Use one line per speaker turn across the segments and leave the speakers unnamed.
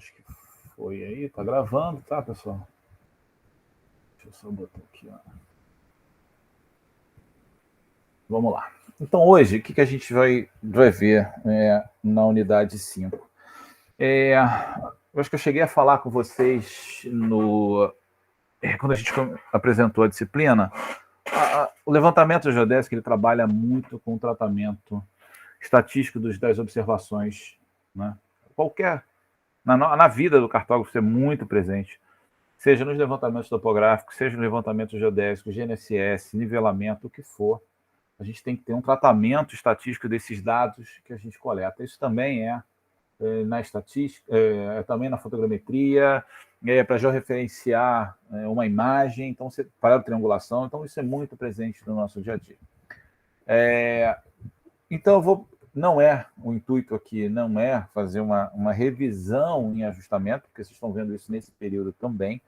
Acho que foi aí, tá gravando, tá, pessoal? Deixa eu só botar aqui, ó. Vamos lá. Então, hoje, o que a gente vai ver na unidade 5? Eu acho que eu cheguei a falar com vocês quando a gente apresentou a disciplina. O levantamento geodésico ele trabalha muito com o tratamento estatístico das observações, né? Na vida do cartógrafo isso é muito presente, seja nos levantamentos topográficos, seja no levantamento geodésico, GNSS, nivelamento, o que for. A gente tem que ter um tratamento estatístico desses dados que a gente coleta. Isso também na estatística, também na fotogrametria, para georreferenciar uma imagem, então para a triangulação. Então, isso é muito presente no nosso dia a dia. Então, o intuito aqui não é fazer uma revisão em ajustamento, porque vocês estão vendo isso nesse período também,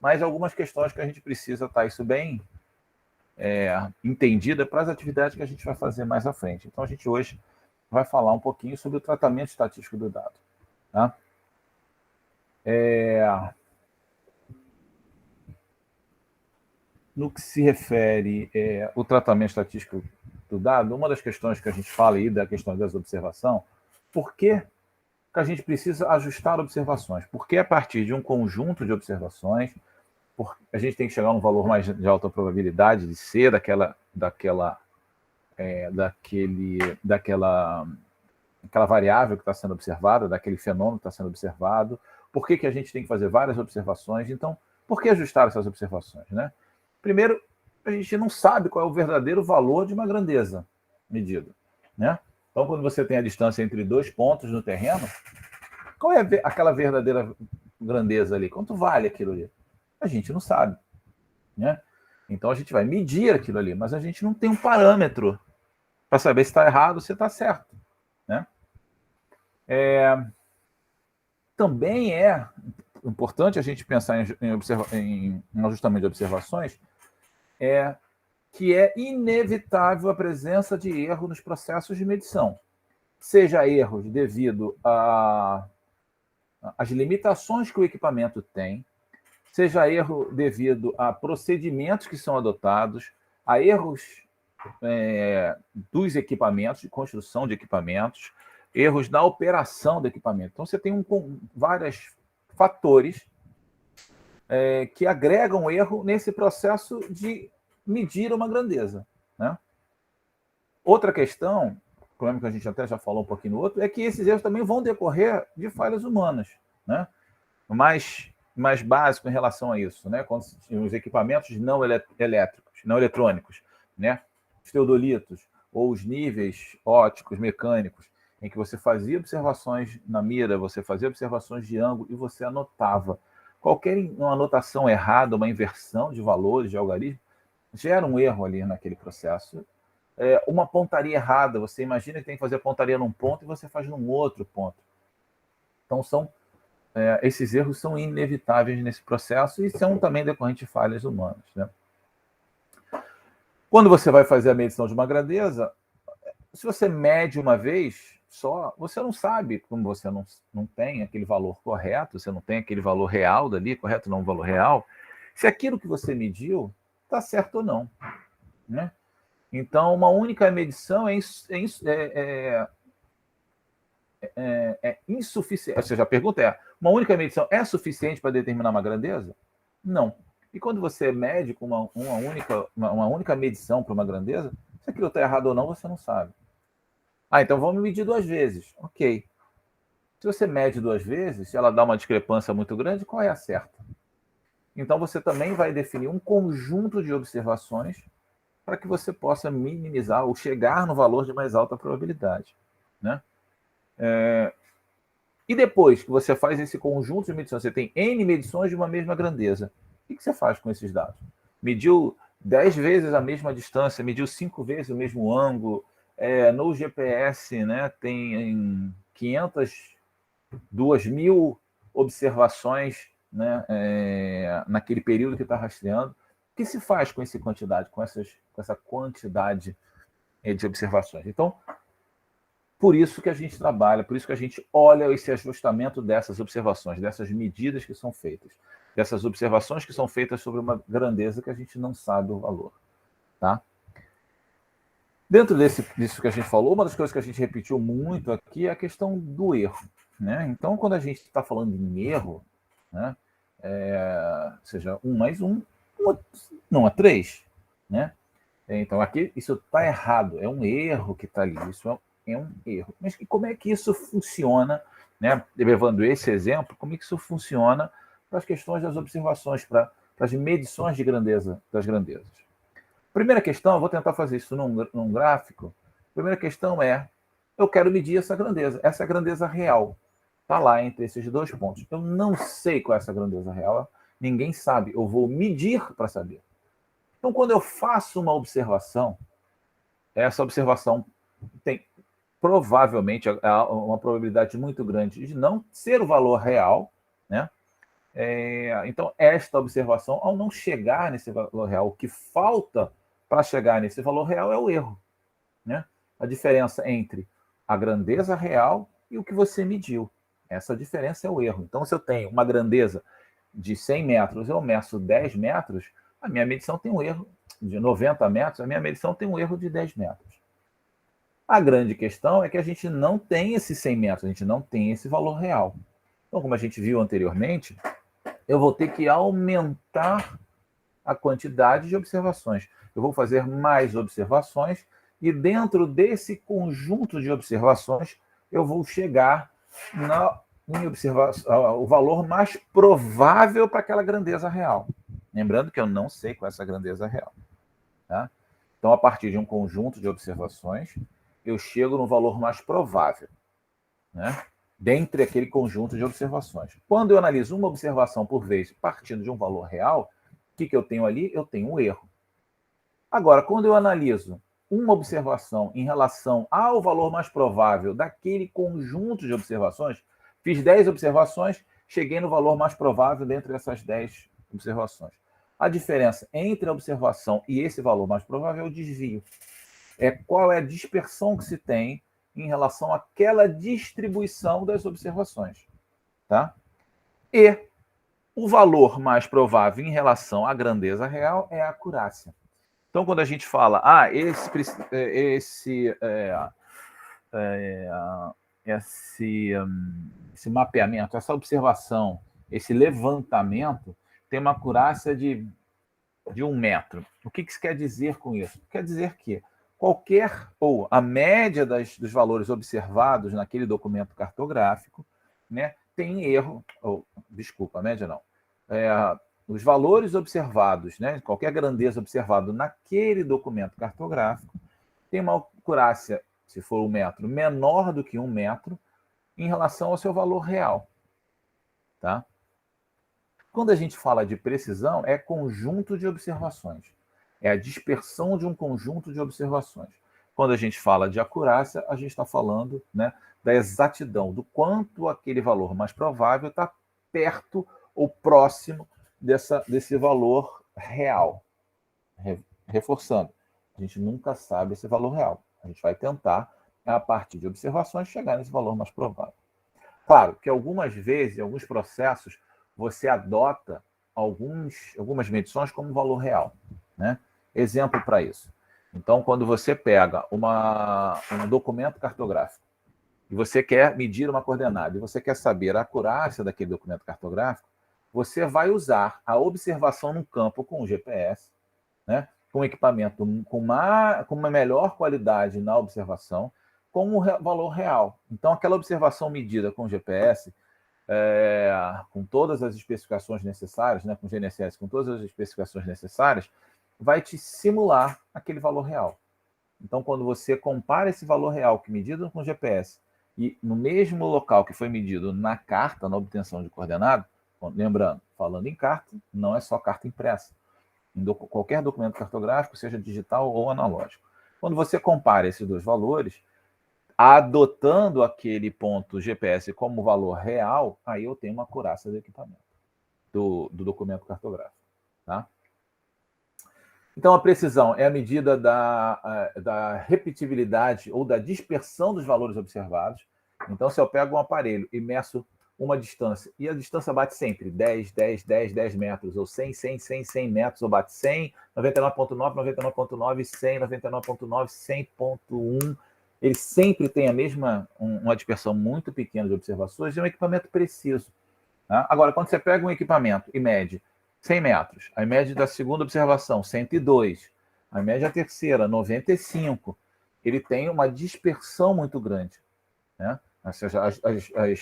mas algumas questões que a gente precisa estar isso bem entendida para as atividades que a gente vai fazer mais à frente. Então, a gente hoje vai falar um pouquinho sobre o tratamento estatístico do dado. Tá? No que se refere ao tratamento estatístico do dado, uma das questões que a gente fala aí da questão das observações, por que a gente precisa ajustar observações? Porque a partir de um conjunto de observações, a gente tem que chegar a um valor mais de alta probabilidade de ser daquela variável que está sendo observada, daquele fenômeno que está sendo observado. Por que a gente tem que fazer várias observações? Então, por que ajustar essas observações, né? Primeiro, a gente não sabe qual é o verdadeiro valor de uma grandeza medida, né? Então, quando você tem a distância entre dois pontos no terreno, qual é aquela verdadeira grandeza ali? Quanto vale aquilo ali? A gente não sabe, né? Então, a gente vai medir aquilo ali, mas a gente não tem um parâmetro para saber se está errado ou se está certo, né? Também é importante a gente pensar em ajustamento de observações, que é inevitável a presença de erro nos processos de medição. Seja erros devido às limitações que o equipamento tem, seja erro devido a procedimentos que são adotados, a erros dos equipamentos, de construção de equipamentos, erros na operação do equipamento. Então, você tem vários fatores que agregam erro nesse processo de medir uma grandeza, né? Outra questão, o problema que a gente até já falou um pouquinho no outro, é que esses erros também vão decorrer de falhas humanas, né? Mais básico em relação a isso, né? Quando os equipamentos não elétricos, não eletrônicos, né? Os teodolitos ou os níveis óticos, mecânicos, em que você fazia observações na mira, você fazia observações de ângulo e você anotava. Qualquer uma anotação errada, uma inversão de valores, de algarismo, gera um erro ali naquele processo. Uma pontaria errada, você imagina que tem que fazer a pontaria num ponto e você faz num outro ponto. Então, esses erros são inevitáveis nesse processo e são também decorrentes de falhas humanas, né? Quando você vai fazer a medição de uma grandeza, se você mede uma vez só, você não sabe, como você não tem aquele valor correto, você não tem aquele valor real dali, correto não, um valor real, se aquilo que você mediu está certo ou não, né? Então, uma única medição é insuficiente. Ou seja, a pergunta é: uma única medição é suficiente para determinar uma grandeza? Não. E quando você mede com uma única medição para uma grandeza, se aquilo está errado ou não, você não sabe. Então vamos medir duas vezes. Ok. Se você mede duas vezes, se ela dá uma discrepância muito grande, qual é a certa? Então você também vai definir um conjunto de observações para que você possa minimizar ou chegar no valor de mais alta probabilidade, né? E depois que você faz esse conjunto de medições, você tem N medições de uma mesma grandeza. O que você faz com esses dados? Mediu 10 vezes a mesma distância, mediu 5 vezes o mesmo ângulo. No GPS, né, tem 2.000 observações, né, naquele período que está rastreando. O que se faz com essa quantidade, com essa quantidade de observações? Então, Por isso que a gente trabalha, por isso que a gente olha esse ajustamento dessas observações, dessas medidas que são feitas, dessas observações que são feitas sobre uma grandeza que a gente não sabe o valor. Tá? Dentro disso que a gente falou, uma das coisas que a gente repetiu muito aqui é a questão do erro. Né? Então, quando a gente está falando em erro, né, seja 1 mais 1, não é 3. Né? Então, aqui isso está errado, é um erro que está ali, isso é um erro. Mas como é que isso funciona, né? Levando esse exemplo, como é que isso funciona para as questões das observações, para as medições de grandeza das grandezas? Primeira questão, eu vou tentar fazer isso num gráfico. Primeira questão é, eu quero medir essa é a grandeza real. Está lá entre esses dois pontos. Eu não sei qual é essa grandeza real, ninguém sabe, eu vou medir para saber. Então, quando eu faço uma observação, essa observação tem provavelmente uma probabilidade muito grande de não ser o valor real, né? Então, esta observação, ao não chegar nesse valor real, o que falta para chegar nesse valor real é o erro, né? A diferença entre a grandeza real e o que você mediu. Essa diferença é o erro. Então, se eu tenho uma grandeza de 100 metros, eu meço 10 metros, a minha medição tem um erro de 90 metros, a minha medição tem um erro de 10 metros. A grande questão é que a gente não tem esses 100 metros, a gente não tem esse valor real. Então, como a gente viu anteriormente, eu vou ter que aumentar a quantidade de observações. Eu vou fazer mais observações e dentro desse conjunto de observações eu vou chegar em observação, o valor mais provável para aquela grandeza real. Lembrando que eu não sei qual é essa grandeza real. Tá? Então, a partir de um conjunto de observações, eu chego no valor mais provável, né? Dentre aquele conjunto de observações. Quando eu analiso uma observação por vez partindo de um valor real, o que eu tenho ali? Eu tenho um erro. Agora, quando eu analiso uma observação em relação ao valor mais provável daquele conjunto de observações, fiz 10 observações, cheguei no valor mais provável dentre essas 10 observações. A diferença entre a observação e esse valor mais provável é o desvio. Qual é a dispersão que se tem em relação àquela distribuição das observações. Tá? E o valor mais provável em relação à grandeza real é a acurácia. Então, quando a gente fala, esse mapeamento, essa observação, esse levantamento tem uma acurácia de 1 metro. O que isso quer dizer com isso? Quer dizer que a média dos valores observados naquele documento cartográfico, né, tem erro, desculpa, a média não. Os valores observados, né, qualquer grandeza observado naquele documento cartográfico, tem uma acurácia, se for 1 metro, menor do que 1 metro em relação ao seu valor real. Tá? Quando a gente fala de precisão, é conjunto de observações. É a dispersão de um conjunto de observações. Quando a gente fala de acurácia, a gente está falando, né, da exatidão, do quanto aquele valor mais provável está perto ou próximo desse valor real. Reforçando, a gente nunca sabe esse valor real. A gente vai tentar, a partir de observações, chegar nesse valor mais provável. Claro que algumas vezes, em alguns processos, você adota algumas medições como valor real. Né? Exemplo para isso. Então, quando você pega um documento cartográfico e você quer medir uma coordenada e você quer saber a acurácia daquele documento cartográfico, você vai usar a observação no campo com o GPS, né? Com equipamento com uma melhor qualidade na observação, com um valor real. Então, aquela observação medida com GPS, com todas as especificações necessárias, né, com GNSS, com todas as especificações necessárias, vai te simular aquele valor real. Então, quando você compara esse valor real que medido com GPS e no mesmo local que foi medido na carta, na obtenção de coordenada, lembrando, falando em carta, não é só carta impressa. Qualquer documento cartográfico, seja digital ou analógico. Quando você compara esses dois valores, adotando aquele ponto GPS como valor real, aí eu tenho uma acurácia do equipamento, do documento cartográfico. Tá? Então, a precisão é a medida da repetibilidade ou da dispersão dos valores observados. Então, se eu pego um aparelho e meço uma distância, e a distância bate sempre 10, 10, 10, 10 metros, ou 100, 100, 100, 100 metros, ou bate 100, 99,9, 99,9, 100, 99,9, 100,1. Ele sempre tem a mesma, uma dispersão muito pequena de observações e um equipamento preciso. Tá? Agora, quando você pega um equipamento e mede 100 metros, a média da segunda observação, 102, a média da terceira, 95, ele tem uma dispersão muito grande. Né? Ou seja, as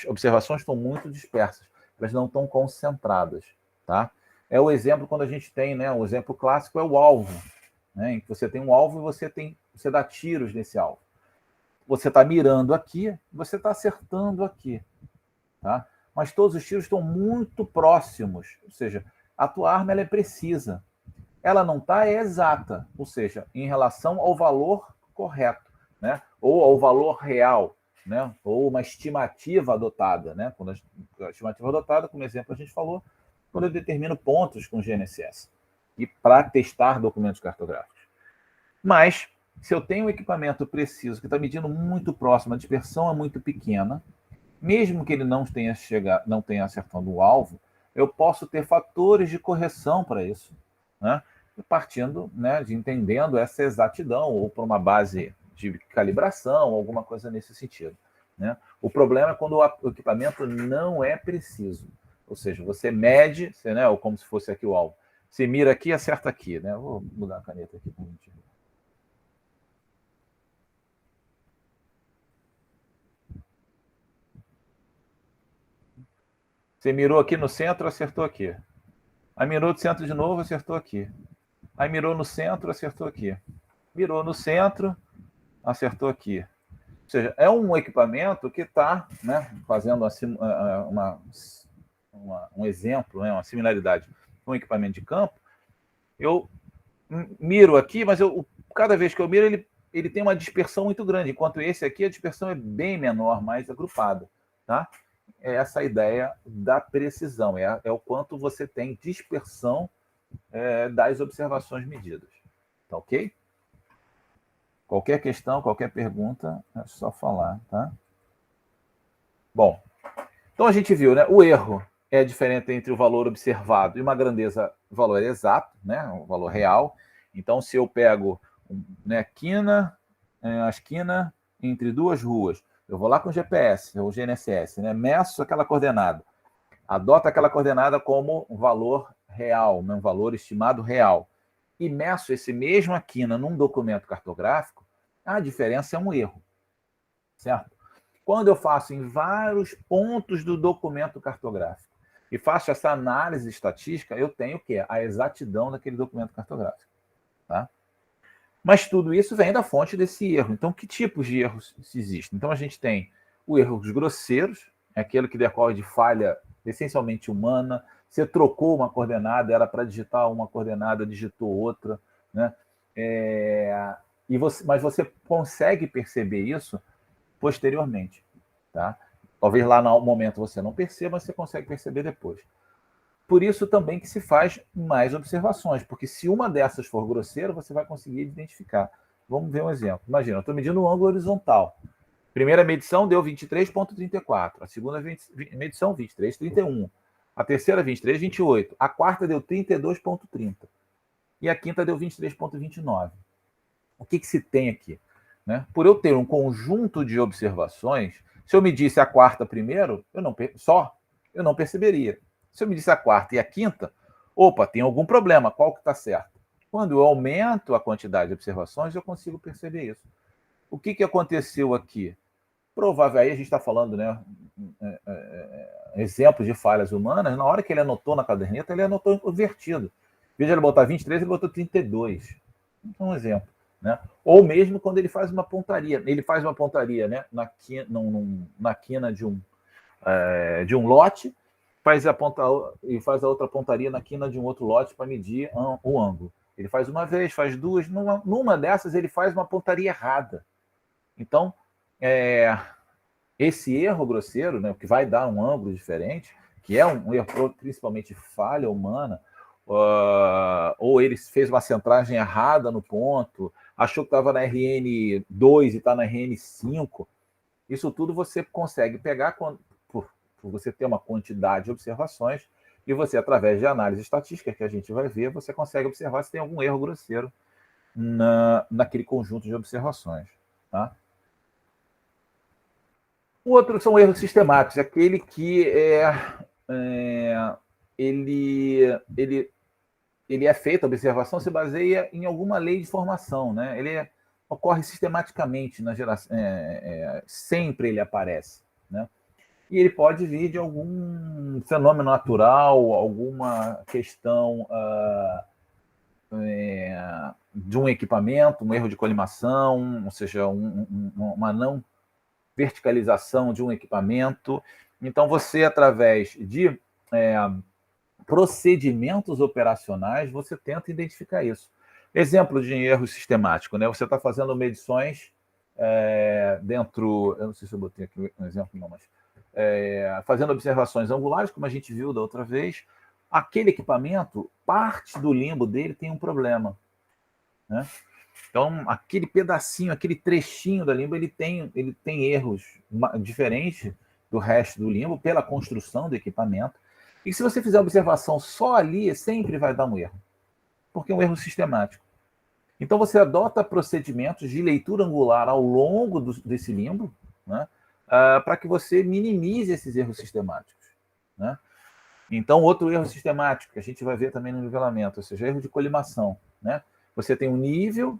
observações estão muito dispersas, elas não estão concentradas. Tá? É o exemplo quando a gente tem, né, o exemplo clássico é o alvo, né, em que você tem um alvo e você dá tiros nesse alvo. Você está mirando aqui, você está acertando aqui. Tá? Mas todos os tiros estão muito próximos, ou seja, a tua arma ela é precisa. Ela não está exata, ou seja, em relação ao valor correto, né? Ou ao valor real, né? Ou uma estimativa adotada. Né? Quando a estimativa adotada, como exemplo a gente falou, quando eu determino pontos com GNSS e para testar documentos cartográficos. Mas, se eu tenho um equipamento preciso que está medindo muito próximo, a dispersão é muito pequena, mesmo que ele não tenha acertando o alvo, eu posso ter fatores de correção para isso, né? Partindo, né, de entendendo essa exatidão, ou por uma base de calibração, alguma coisa nesse sentido. Né? O problema é quando o equipamento não é preciso. Ou seja, você mede, né, ou como se fosse aqui o alvo. Você mira aqui e acerta aqui. Né? Vou mudar a caneta aqui para a gente. Você mirou aqui no centro, acertou aqui. Aí mirou do centro de novo, acertou aqui. Aí mirou no centro, acertou aqui. Mirou no centro, acertou aqui. Ou seja, é um equipamento que está, né, fazendo um exemplo, né, uma similaridade com um equipamento de campo. Eu miro aqui, mas cada vez que eu miro, ele tem uma dispersão muito grande, enquanto esse aqui a dispersão é bem menor, mais agrupada. Tá? É essa a ideia da precisão, é o quanto você tem dispersão das observações medidas. Tá ok? Qualquer questão, qualquer pergunta, é só falar, tá? Bom, então a gente viu, né? O erro é diferente entre o valor observado e uma grandeza, o valor exato, né? O valor real. Então, se eu pego, né, a esquina entre duas ruas, eu vou lá com o GPS, ou GNSS, né? Meço aquela coordenada, adoto aquela coordenada como um valor real, um valor estimado real, e meço esse mesmo quina num documento cartográfico, a diferença é um erro, certo? Quando eu faço em vários pontos do documento cartográfico e faço essa análise estatística, eu tenho o quê? A exatidão daquele documento cartográfico. Tá? Mas tudo isso vem da fonte desse erro. Então, que tipos de erros existem? Então, a gente tem o erro dos grosseiros, é aquele que decorre de falha essencialmente humana. Você trocou uma coordenada, era para digitar uma coordenada, digitou outra. Né? Mas você consegue perceber isso posteriormente. Tá? Talvez lá no momento você não perceba, mas você consegue perceber depois. Por isso também que se faz mais observações, porque se uma dessas for grosseira, você vai conseguir identificar. Vamos ver um exemplo. Imagina, eu estou medindo o ângulo horizontal. Primeira medição deu 23,34. A segunda medição, 23,31. A terceira, 23,28. A quarta deu 32,30. E a quinta deu 23,29. O que se tem aqui? Né? Por eu ter um conjunto de observações, se eu medisse a quarta primeiro, eu não perceberia. Se eu medisse a quarta e a quinta, opa, tem algum problema, qual que está certo? Quando eu aumento a quantidade de observações, eu consigo perceber isso. O que aconteceu aqui? Provável, aí a gente está falando, né, exemplos de falhas humanas, na hora que ele anotou na caderneta, ele anotou invertido. Em vez de ele botar 23, ele botou 32. Então, um exemplo. Né? Ou mesmo quando ele faz uma pontaria. Ele faz uma pontaria, né, na quina de um lote, e faz a outra pontaria na quina de um outro lote para medir o ângulo. Ele faz uma vez, faz duas. Numa dessas, ele faz uma pontaria errada. Então, esse erro grosseiro, né, que vai dar um ângulo diferente, que é um erro principalmente falha humana, ou ele fez uma centragem errada no ponto, achou que estava na RN2 e está na RN5. Isso tudo você consegue pegar por você ter uma quantidade de observações e você, através de análise estatística que a gente vai ver, você consegue observar se tem algum erro grosseiro naquele conjunto de observações. Tá? O outro são erros sistemáticos, aquele que ele é feito, a observação se baseia em alguma lei de formação, né? Ele ocorre sistematicamente na geração, sempre ele aparece, né? E ele pode vir de algum fenômeno natural, alguma questão de um equipamento, um erro de colimação, ou seja, uma não verticalização de um equipamento. Então, você, através de procedimentos operacionais, você tenta identificar isso. Exemplo de erro sistemático, né? Você está fazendo medições dentro, eu não sei se eu botei aqui um exemplo, não, mas fazendo observações angulares, como a gente viu da outra vez, aquele equipamento, parte do limbo dele tem um problema, né? Então, aquele pedacinho, aquele trechinho da limbo, ele tem erros diferentes do resto do limbo pela construção do equipamento. E se você fizer observação só ali, sempre vai dar um erro, porque é um erro sistemático. Então, você adota procedimentos de leitura angular ao longo desse limbo, né, para que você minimize esses erros sistemáticos, né? Então, outro erro sistemático que a gente vai ver também no nivelamento, ou seja, erro de colimação, né? Você tem um nível,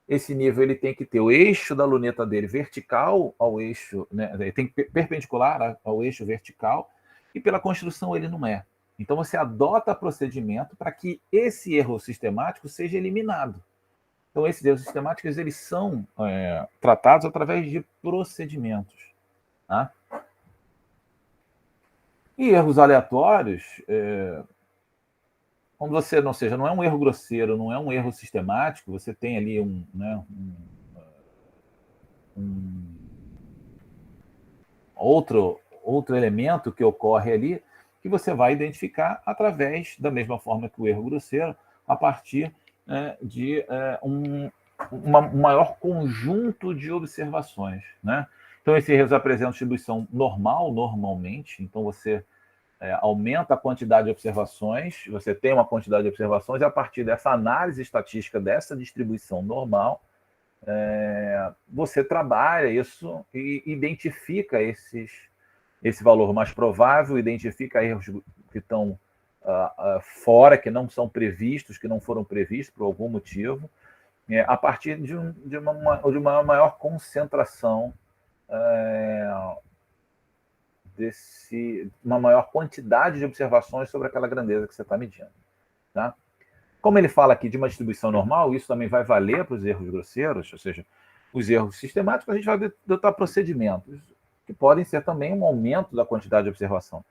esse nível ele tem que ter o eixo da luneta dele vertical ao eixo, né? Ele tem perpendicular ao eixo vertical, e pela construção ele não é. Então, você adota procedimento para que esse erro sistemático seja eliminado. Então, esses erros sistemáticos eles são tratados através de procedimentos. Tá? E erros aleatórios, quando você, não seja, não é um erro grosseiro, não é um erro sistemático, você tem ali outro elemento que ocorre ali, que você vai identificar através, da mesma forma que o erro grosseiro, a partir de um maior conjunto de observações, né? Então, esses erros apresentam distribuição normal, normalmente, então você aumenta a quantidade de observações, você tem uma quantidade de observações, e a partir dessa análise estatística dessa distribuição normal, você trabalha isso e identifica esse valor mais provável, identifica erros que estão fora, que não são previstos, que não foram previstos por algum motivo, a partir de uma maior concentração uma maior quantidade de observações sobre aquela grandeza que você está medindo. Tá? Como ele fala aqui de uma distribuição normal, isso também vai valer para os erros grosseiros, ou seja, os erros sistemáticos, a gente vai adotar procedimentos, que podem ser também um aumento da quantidade de observação.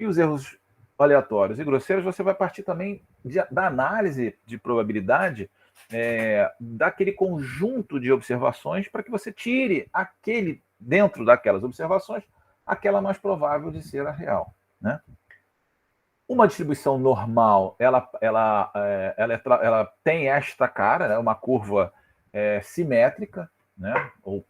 E os erros aleatórios e grosseiros, você vai partir também da análise de probabilidade daquele conjunto de observações para que você tire dentro daquelas observações, aquela mais provável de ser a real, né? Uma distribuição normal, ela tem esta cara, né, uma curva simétrica, né, ou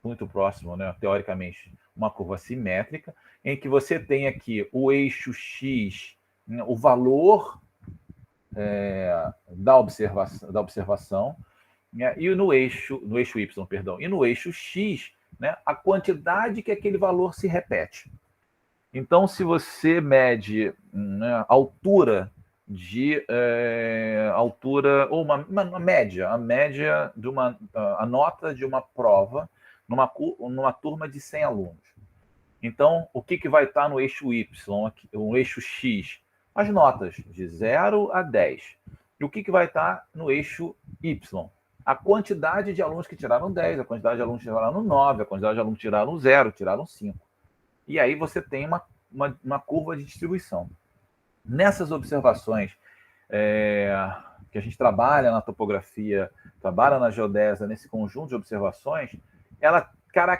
muito próximo, né, teoricamente, uma curva simétrica, em que você tem aqui o eixo X, né, o valor da observação, né, e no eixo Y, perdão, e no eixo X, né, a quantidade que aquele valor se repete. Então, se você mede, né, altura ou uma média, a média de a nota de uma prova numa turma de 100 alunos. Então, o que vai estar no eixo Y, no eixo X? As notas de 0 a 10. E o que vai estar no eixo Y? A quantidade de alunos que tiraram 10, a quantidade de alunos que tiraram 9, a quantidade de alunos que tiraram 0, tiraram 5. E aí você tem uma curva de distribuição. Nessas observações que a gente trabalha na topografia, trabalha na geodésia, nesse conjunto de observações, ela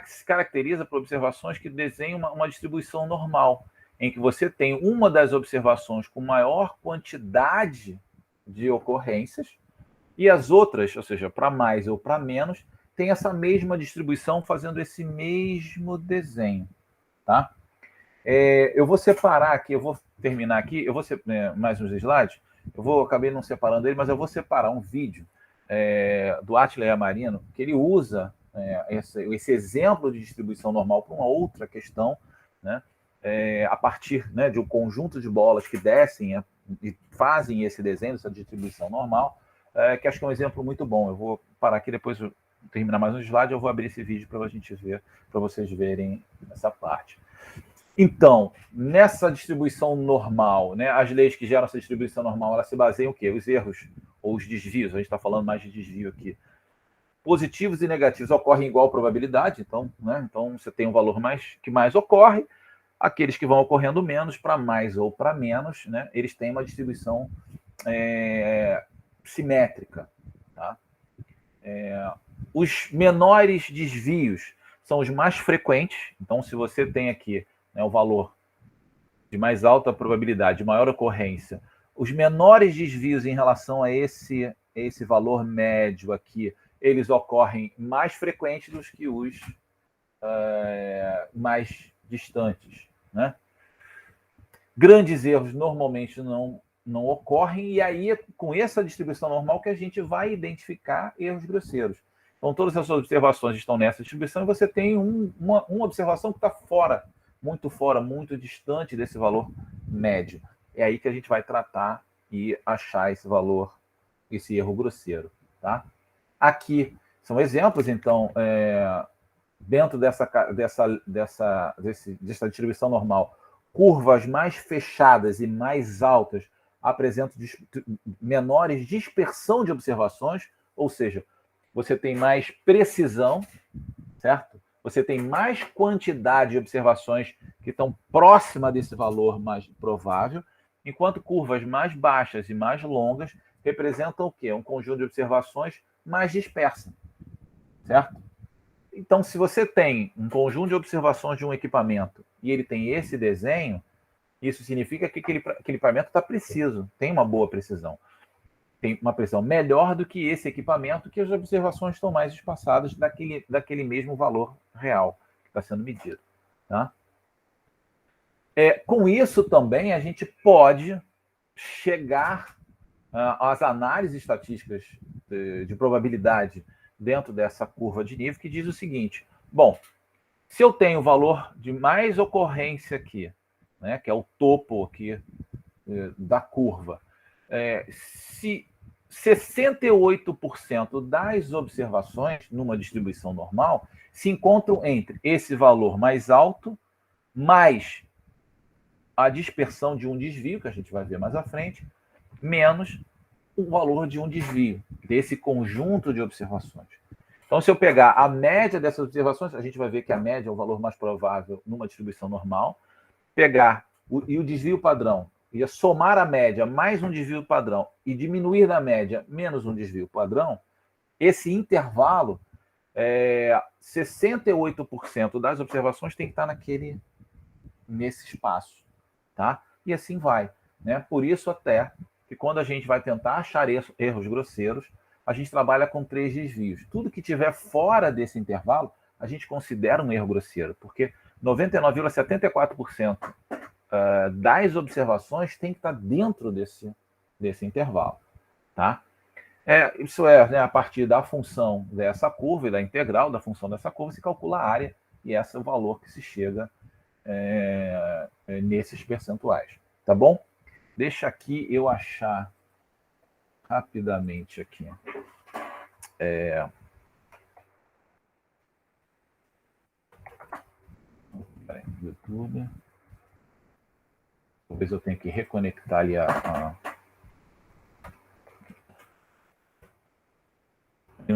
se caracteriza por observações que desenham uma distribuição normal. em que você tem uma das observações com maior quantidade de ocorrências e as outras, ou seja, para mais ou para menos, tem essa mesma distribuição fazendo esse mesmo desenho, tá? Eu vou separar aqui, eu vou terminar aqui, eu vou mais uns slides, acabei não separando ele, mas eu vou separar um vídeo do Átila Yamarino, que ele usa esse exemplo de distribuição normal para uma outra questão, né? A partir, né, de um conjunto de bolas que descem e fazem esse desenho, essa distribuição normal, que acho que é um exemplo muito bom. Eu vou parar aqui, depois terminar mais um slide, eu vou abrir esse vídeo para a gente ver, para vocês verem essa parte. Então, nessa distribuição normal, né, as leis que geram essa distribuição normal, elas se baseiam o quê? Os erros ou os desvios, a gente está falando mais de desvio aqui. Positivos e negativos ocorrem em igual probabilidade, então, né, então você tem um valor que mais ocorre, aqueles que vão ocorrendo menos, para mais ou para menos, né, eles têm uma distribuição simétrica. Tá? Os menores desvios são os mais frequentes, então se você tem aqui, né, o valor de mais alta probabilidade, de maior ocorrência, os menores desvios em relação a esse valor médio aqui, eles ocorrem mais frequentes do que os mais distantes, né? Grandes erros normalmente não ocorrem, e aí é com essa distribuição normal que a gente vai identificar erros grosseiros. Então, todas as observações estão nessa distribuição e você tem uma observação que está muito distante desse valor médio. É aí que a gente vai tratar e achar esse valor, esse erro grosseiro. Tá? Aqui são exemplos, então, dentro dessa distribuição normal, curvas mais fechadas e mais altas apresentam menores dispersão de observações, ou seja, você tem mais precisão, certo? Você tem mais quantidade de observações que estão próximas desse valor mais provável, enquanto curvas mais baixas e mais longas representam o quê? Um conjunto de observações mais dispersa, certo? Então, se você tem um conjunto de observações de um equipamento e ele tem esse desenho, isso significa que aquele equipamento está preciso, tem uma boa precisão. Tem uma precisão melhor do que esse equipamento, que as observações estão mais espaçadas daquele mesmo valor real que está sendo medido. Tá? Com isso também a gente pode chegar às análises estatísticas de probabilidade dentro dessa curva de nível, que diz o seguinte: bom, se eu tenho o valor de mais ocorrência aqui, né, que é o topo aqui da curva, se 68% das observações numa distribuição normal se encontram entre esse valor mais alto mais a dispersão de um desvio, que a gente vai ver mais à frente, menos o valor de um desvio desse conjunto de observações. Então, se eu pegar a média dessas observações, a gente vai ver que a média é o valor mais provável numa distribuição normal. Pegar o desvio padrão, ia somar a média mais um desvio padrão e diminuir da média menos um desvio padrão, esse intervalo, 68% das observações tem que estar nesse espaço. Tá? E assim vai. Né? Por isso, até que quando a gente vai tentar achar erros grosseiros, a gente trabalha com 3 desvios. Tudo que tiver fora desse intervalo, a gente considera um erro grosseiro, porque 99,74% das observações tem que estar dentro desse intervalo. Tá? Isso né, a partir da função dessa curva e da integral da função dessa curva, se calcula a área, e esse é o valor que se chega nesses percentuais. Tá bom? Deixa aqui eu achar rapidamente aqui. YouTube. Talvez eu tenha que reconectar ali a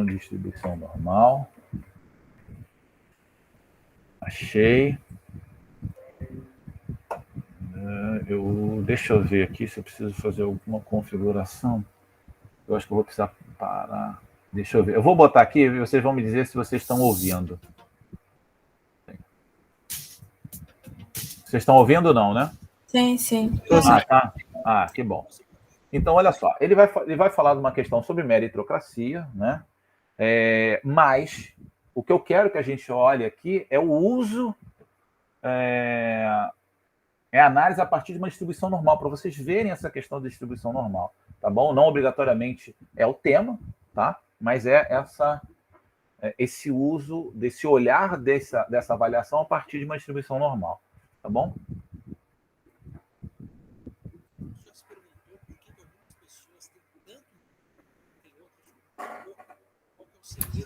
distribuição normal. Achei. Deixa eu ver aqui se eu preciso fazer alguma configuração. Eu acho que eu vou precisar parar. Deixa eu ver. Eu vou botar aqui e vocês vão me dizer se vocês estão ouvindo. Vocês estão ouvindo ou não, né?
Sim, sim.
Ah, tá. Ah, que bom. Então, olha só, ele vai falar de uma questão sobre meritocracia, né? Mas o que eu quero que a gente olhe aqui é o uso, a análise a partir de uma distribuição normal, para vocês verem essa questão de distribuição normal, tá bom? Não obrigatoriamente é o tema, tá? Mas esse uso, desse olhar dessa avaliação a partir de uma distribuição normal, tá bom?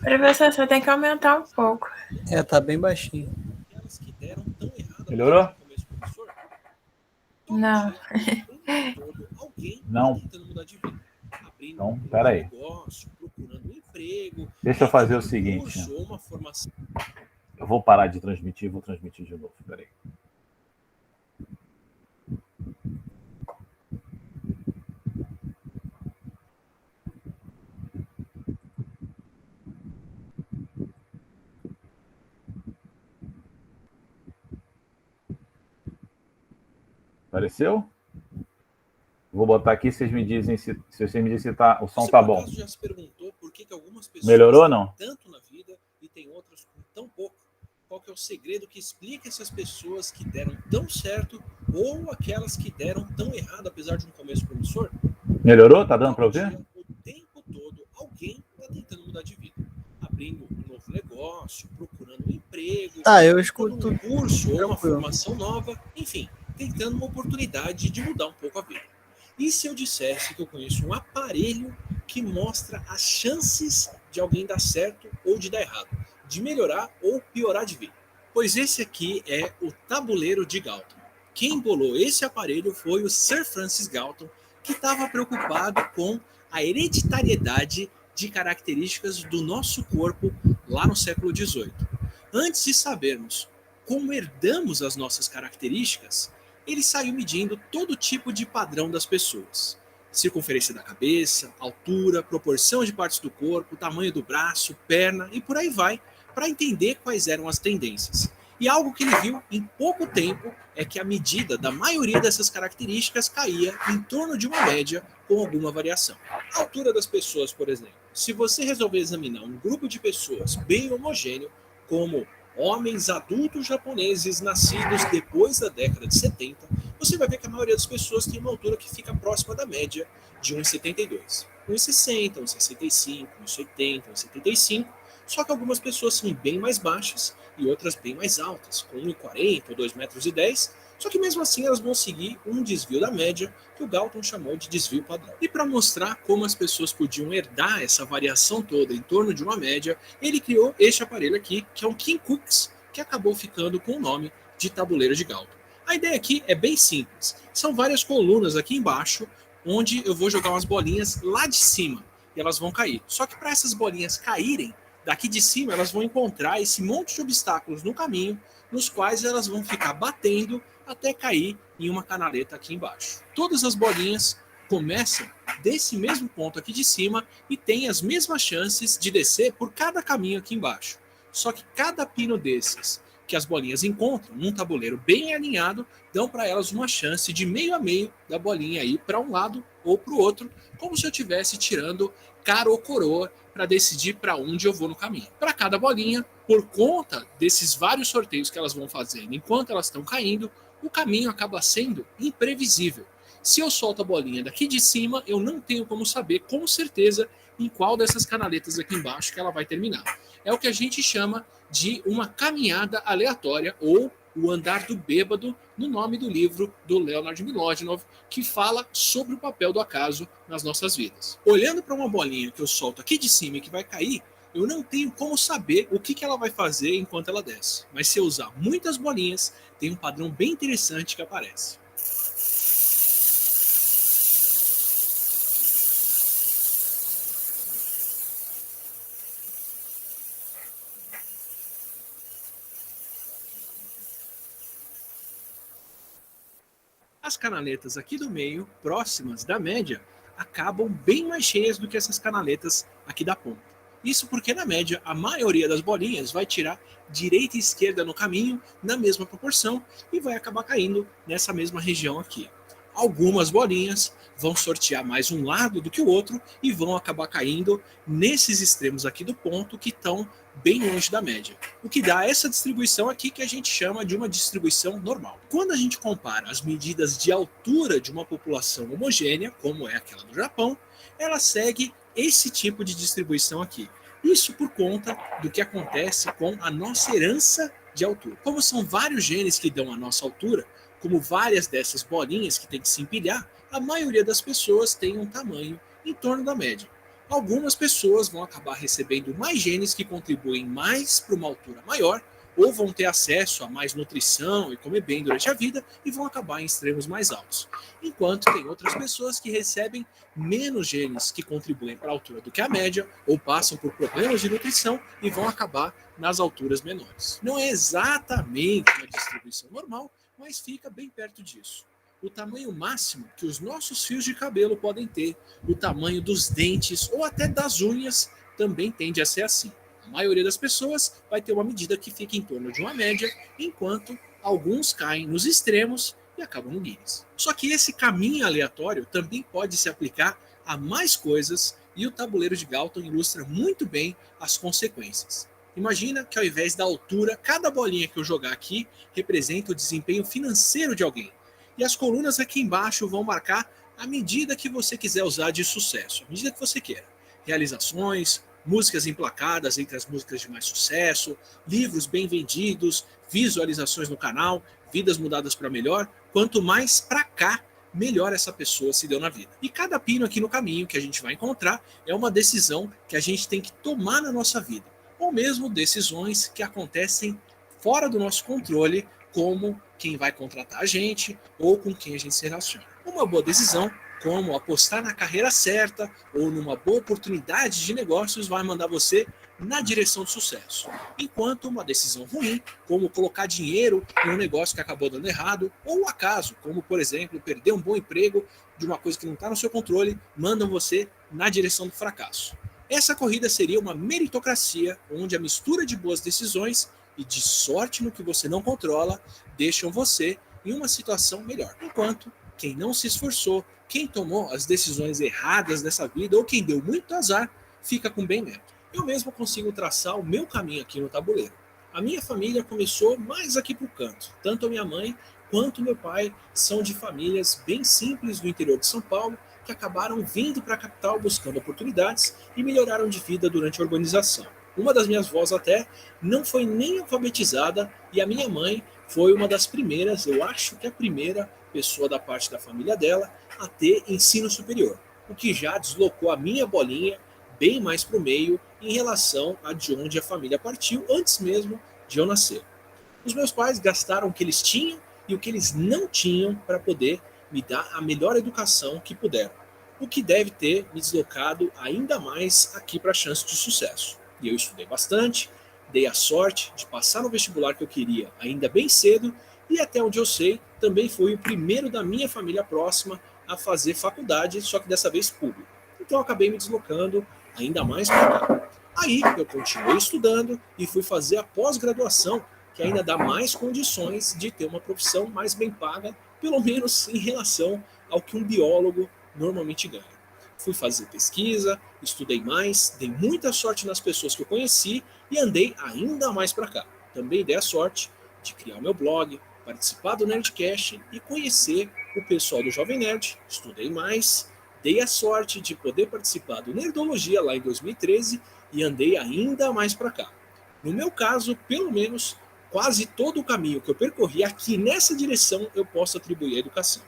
Professor, você tem que aumentar um pouco.
Tá bem baixinho.
Melhorou?
Não.
Não. Então, peraí. Deixa eu fazer o seguinte. Eu vou parar de transmitir e vou transmitir de novo. Peraí. Apareceu? Vou botar aqui, vocês me dizem se vocês me dizem se o som tá bom.
Já se perguntou por que algumas pessoas
melhorou ou não?
Tanto na vida e tem outras com tão pouco. Qual que é o segredo que explica essas pessoas que deram tão certo ou aquelas que deram tão errado, apesar de um começo promissor?
Melhorou? Tá dando para ouvir?
O tempo todo alguém está tentando mudar de vida, abrindo um novo negócio, procurando um emprego,
eu escuto
um curso ou uma formação nova, enfim, tentando uma oportunidade de mudar um pouco a vida. E se eu dissesse que eu conheço um aparelho que mostra as chances de alguém dar certo ou de dar errado, de melhorar ou piorar de vida? Pois esse aqui é o tabuleiro de Galton. Quem bolou esse aparelho foi o Sir Francis Galton, que estava preocupado com a hereditariedade de características do nosso corpo lá no século XVIII. Antes de sabermos como herdamos as nossas características, ele saiu medindo todo tipo de padrão das pessoas. Circunferência da cabeça, altura, proporção de partes do corpo, tamanho do braço, perna e por aí vai, para entender quais eram as tendências. E algo que ele viu em pouco tempo é que a medida da maioria dessas características caía em torno de uma média com alguma variação. A altura das pessoas, por exemplo. Se você resolver examinar um grupo de pessoas bem homogêneo, como homens adultos japoneses nascidos depois da década de 70, você vai ver que a maioria das pessoas tem uma altura que fica próxima da média de 1,72. 1,60, 1,65, 1,80, 1,75, só que algumas pessoas são bem mais baixas e outras bem mais altas, com 1,40 ou 2,10 metros, só que mesmo assim elas vão seguir um desvio da média, que o Galton chamou de desvio padrão. E para mostrar como as pessoas podiam herdar essa variação toda em torno de uma média, ele criou este aparelho aqui, que é um Kinkucks, que acabou ficando com o nome de tabuleiro de Galton. A ideia aqui é bem simples. São várias colunas aqui embaixo, onde eu vou jogar umas bolinhas lá de cima, e elas vão cair. Só que para essas bolinhas caírem, daqui de cima elas vão encontrar esse monte de obstáculos no caminho, nos quais elas vão ficar batendo até cair em uma canaleta aqui embaixo. Todas as bolinhas começam desse mesmo ponto aqui de cima e têm as mesmas chances de descer por cada caminho aqui embaixo. Só que cada pino desses que as bolinhas encontram num tabuleiro bem alinhado dão para elas uma chance de meio a meio da bolinha ir para um lado ou para o outro, como se eu estivesse tirando cara ou coroa para decidir para onde eu vou no caminho. Para cada bolinha, por conta desses vários sorteios que elas vão fazendo enquanto elas estão caindo, o caminho acaba sendo imprevisível. Se eu solto a bolinha daqui de cima, eu não tenho como saber com certeza em qual dessas canaletas aqui embaixo que ela vai terminar. É o que a gente chama de uma caminhada aleatória, ou o andar do bêbado, no nome do livro do Leonard Milodinov, que fala sobre o papel do acaso nas nossas vidas. Olhando para uma bolinha que eu solto aqui de cima e que vai cair, eu não tenho como saber o que ela vai fazer enquanto ela desce. Mas se eu usar muitas bolinhas, tem um padrão bem interessante que aparece. As canaletas aqui do meio, próximas da média, acabam bem mais cheias do que essas canaletas aqui da ponta. Isso porque, na média, a maioria das bolinhas vai tirar direita e esquerda no caminho na mesma proporção e vai acabar caindo nessa mesma região aqui. Algumas bolinhas vão sortear mais um lado do que o outro e vão acabar caindo nesses extremos aqui do ponto que estão bem longe da média. O que dá essa distribuição aqui que a gente chama de uma distribuição normal. Quando a gente compara as medidas de altura de uma população homogênea, como é aquela do Japão, ela segue esse tipo de distribuição aqui. Isso por conta do que acontece com a nossa herança de altura. Como são vários genes que dão a nossa altura, como várias dessas bolinhas que tem que se empilhar, a maioria das pessoas tem um tamanho em torno da média. Algumas pessoas vão acabar recebendo mais genes que contribuem mais para uma altura maior, ou vão ter acesso a mais nutrição e comer bem durante a vida e vão acabar em extremos mais altos. Enquanto tem outras pessoas que recebem menos genes que contribuem para a altura do que a média, ou passam por problemas de nutrição e vão acabar nas alturas menores. Não é exatamente uma distribuição normal, mas fica bem perto disso. O tamanho máximo que os nossos fios de cabelo podem ter, o tamanho dos dentes ou até das unhas também tende a ser assim. A maioria das pessoas vai ter uma medida que fica em torno de uma média, enquanto alguns caem nos extremos e acabam no Guinness. Só que esse caminho aleatório também pode se aplicar a mais coisas e o tabuleiro de Galton ilustra muito bem as consequências. Imagina que ao invés da altura, cada bolinha que eu jogar aqui representa o desempenho financeiro de alguém. E as colunas aqui embaixo vão marcar a medida que você quiser usar de sucesso, a medida que você queira. Realizações, músicas emplacadas entre as músicas de mais sucesso, livros bem vendidos, visualizações no canal, vidas mudadas para melhor. Quanto mais para cá, melhor essa pessoa se deu na vida. E cada pino aqui no caminho que a gente vai encontrar é uma decisão que a gente tem que tomar na nossa vida. Ou mesmo decisões que acontecem fora do nosso controle, como quem vai contratar a gente ou com quem a gente se relaciona. Uma boa decisão, como apostar na carreira certa ou numa boa oportunidade de negócios, vai mandar você na direção do sucesso. Enquanto uma decisão ruim, como colocar dinheiro em um negócio que acabou dando errado, ou o acaso, como por exemplo, perder um bom emprego de uma coisa que não está no seu controle, mandam você na direção do fracasso. Essa corrida seria uma meritocracia, onde a mistura de boas decisões e de sorte no que você não controla deixam você em uma situação melhor. Enquanto quem não se esforçou, quem tomou as decisões erradas nessa vida ou quem deu muito azar, fica com bem menos. Eu mesmo consigo traçar o meu caminho aqui no tabuleiro. A minha família começou mais aqui pro canto. Tanto a minha mãe quanto meu pai são de famílias bem simples do interior de São Paulo, que acabaram vindo para a capital buscando oportunidades e melhoraram de vida durante a urbanização. Uma das minhas avós até não foi nem alfabetizada e a minha mãe foi uma das primeiras, eu acho que a primeira pessoa da parte da família dela a ter ensino superior, o que já deslocou a minha bolinha bem mais para o meio em relação a de onde a família partiu antes mesmo de eu nascer. Os meus pais gastaram o que eles tinham e o que eles não tinham para poder me dar a melhor educação que puderam, o que deve ter me deslocado ainda mais aqui para a chance de sucesso. E eu estudei bastante, dei a sorte de passar no vestibular que eu queria ainda bem cedo e até onde eu sei, também fui o primeiro da minha família próxima a fazer faculdade, só que dessa vez pública. Então eu acabei me deslocando ainda mais para cá. Aí eu continuei estudando e fui fazer a pós-graduação, que ainda dá mais condições de ter uma profissão mais bem paga, pelo menos em relação ao que um biólogo normalmente ganha. Fui fazer pesquisa, estudei mais, dei muita sorte nas pessoas que eu conheci e andei ainda mais para cá. Também dei a sorte de criar o meu blog, participar do Nerdcast e conhecer o pessoal do Jovem Nerd. Estudei mais, dei a sorte de poder participar do Nerdologia lá em 2013 e andei ainda mais para cá. No meu caso, pelo menos, quase todo o caminho que eu percorri aqui nessa direção eu posso atribuir à educação.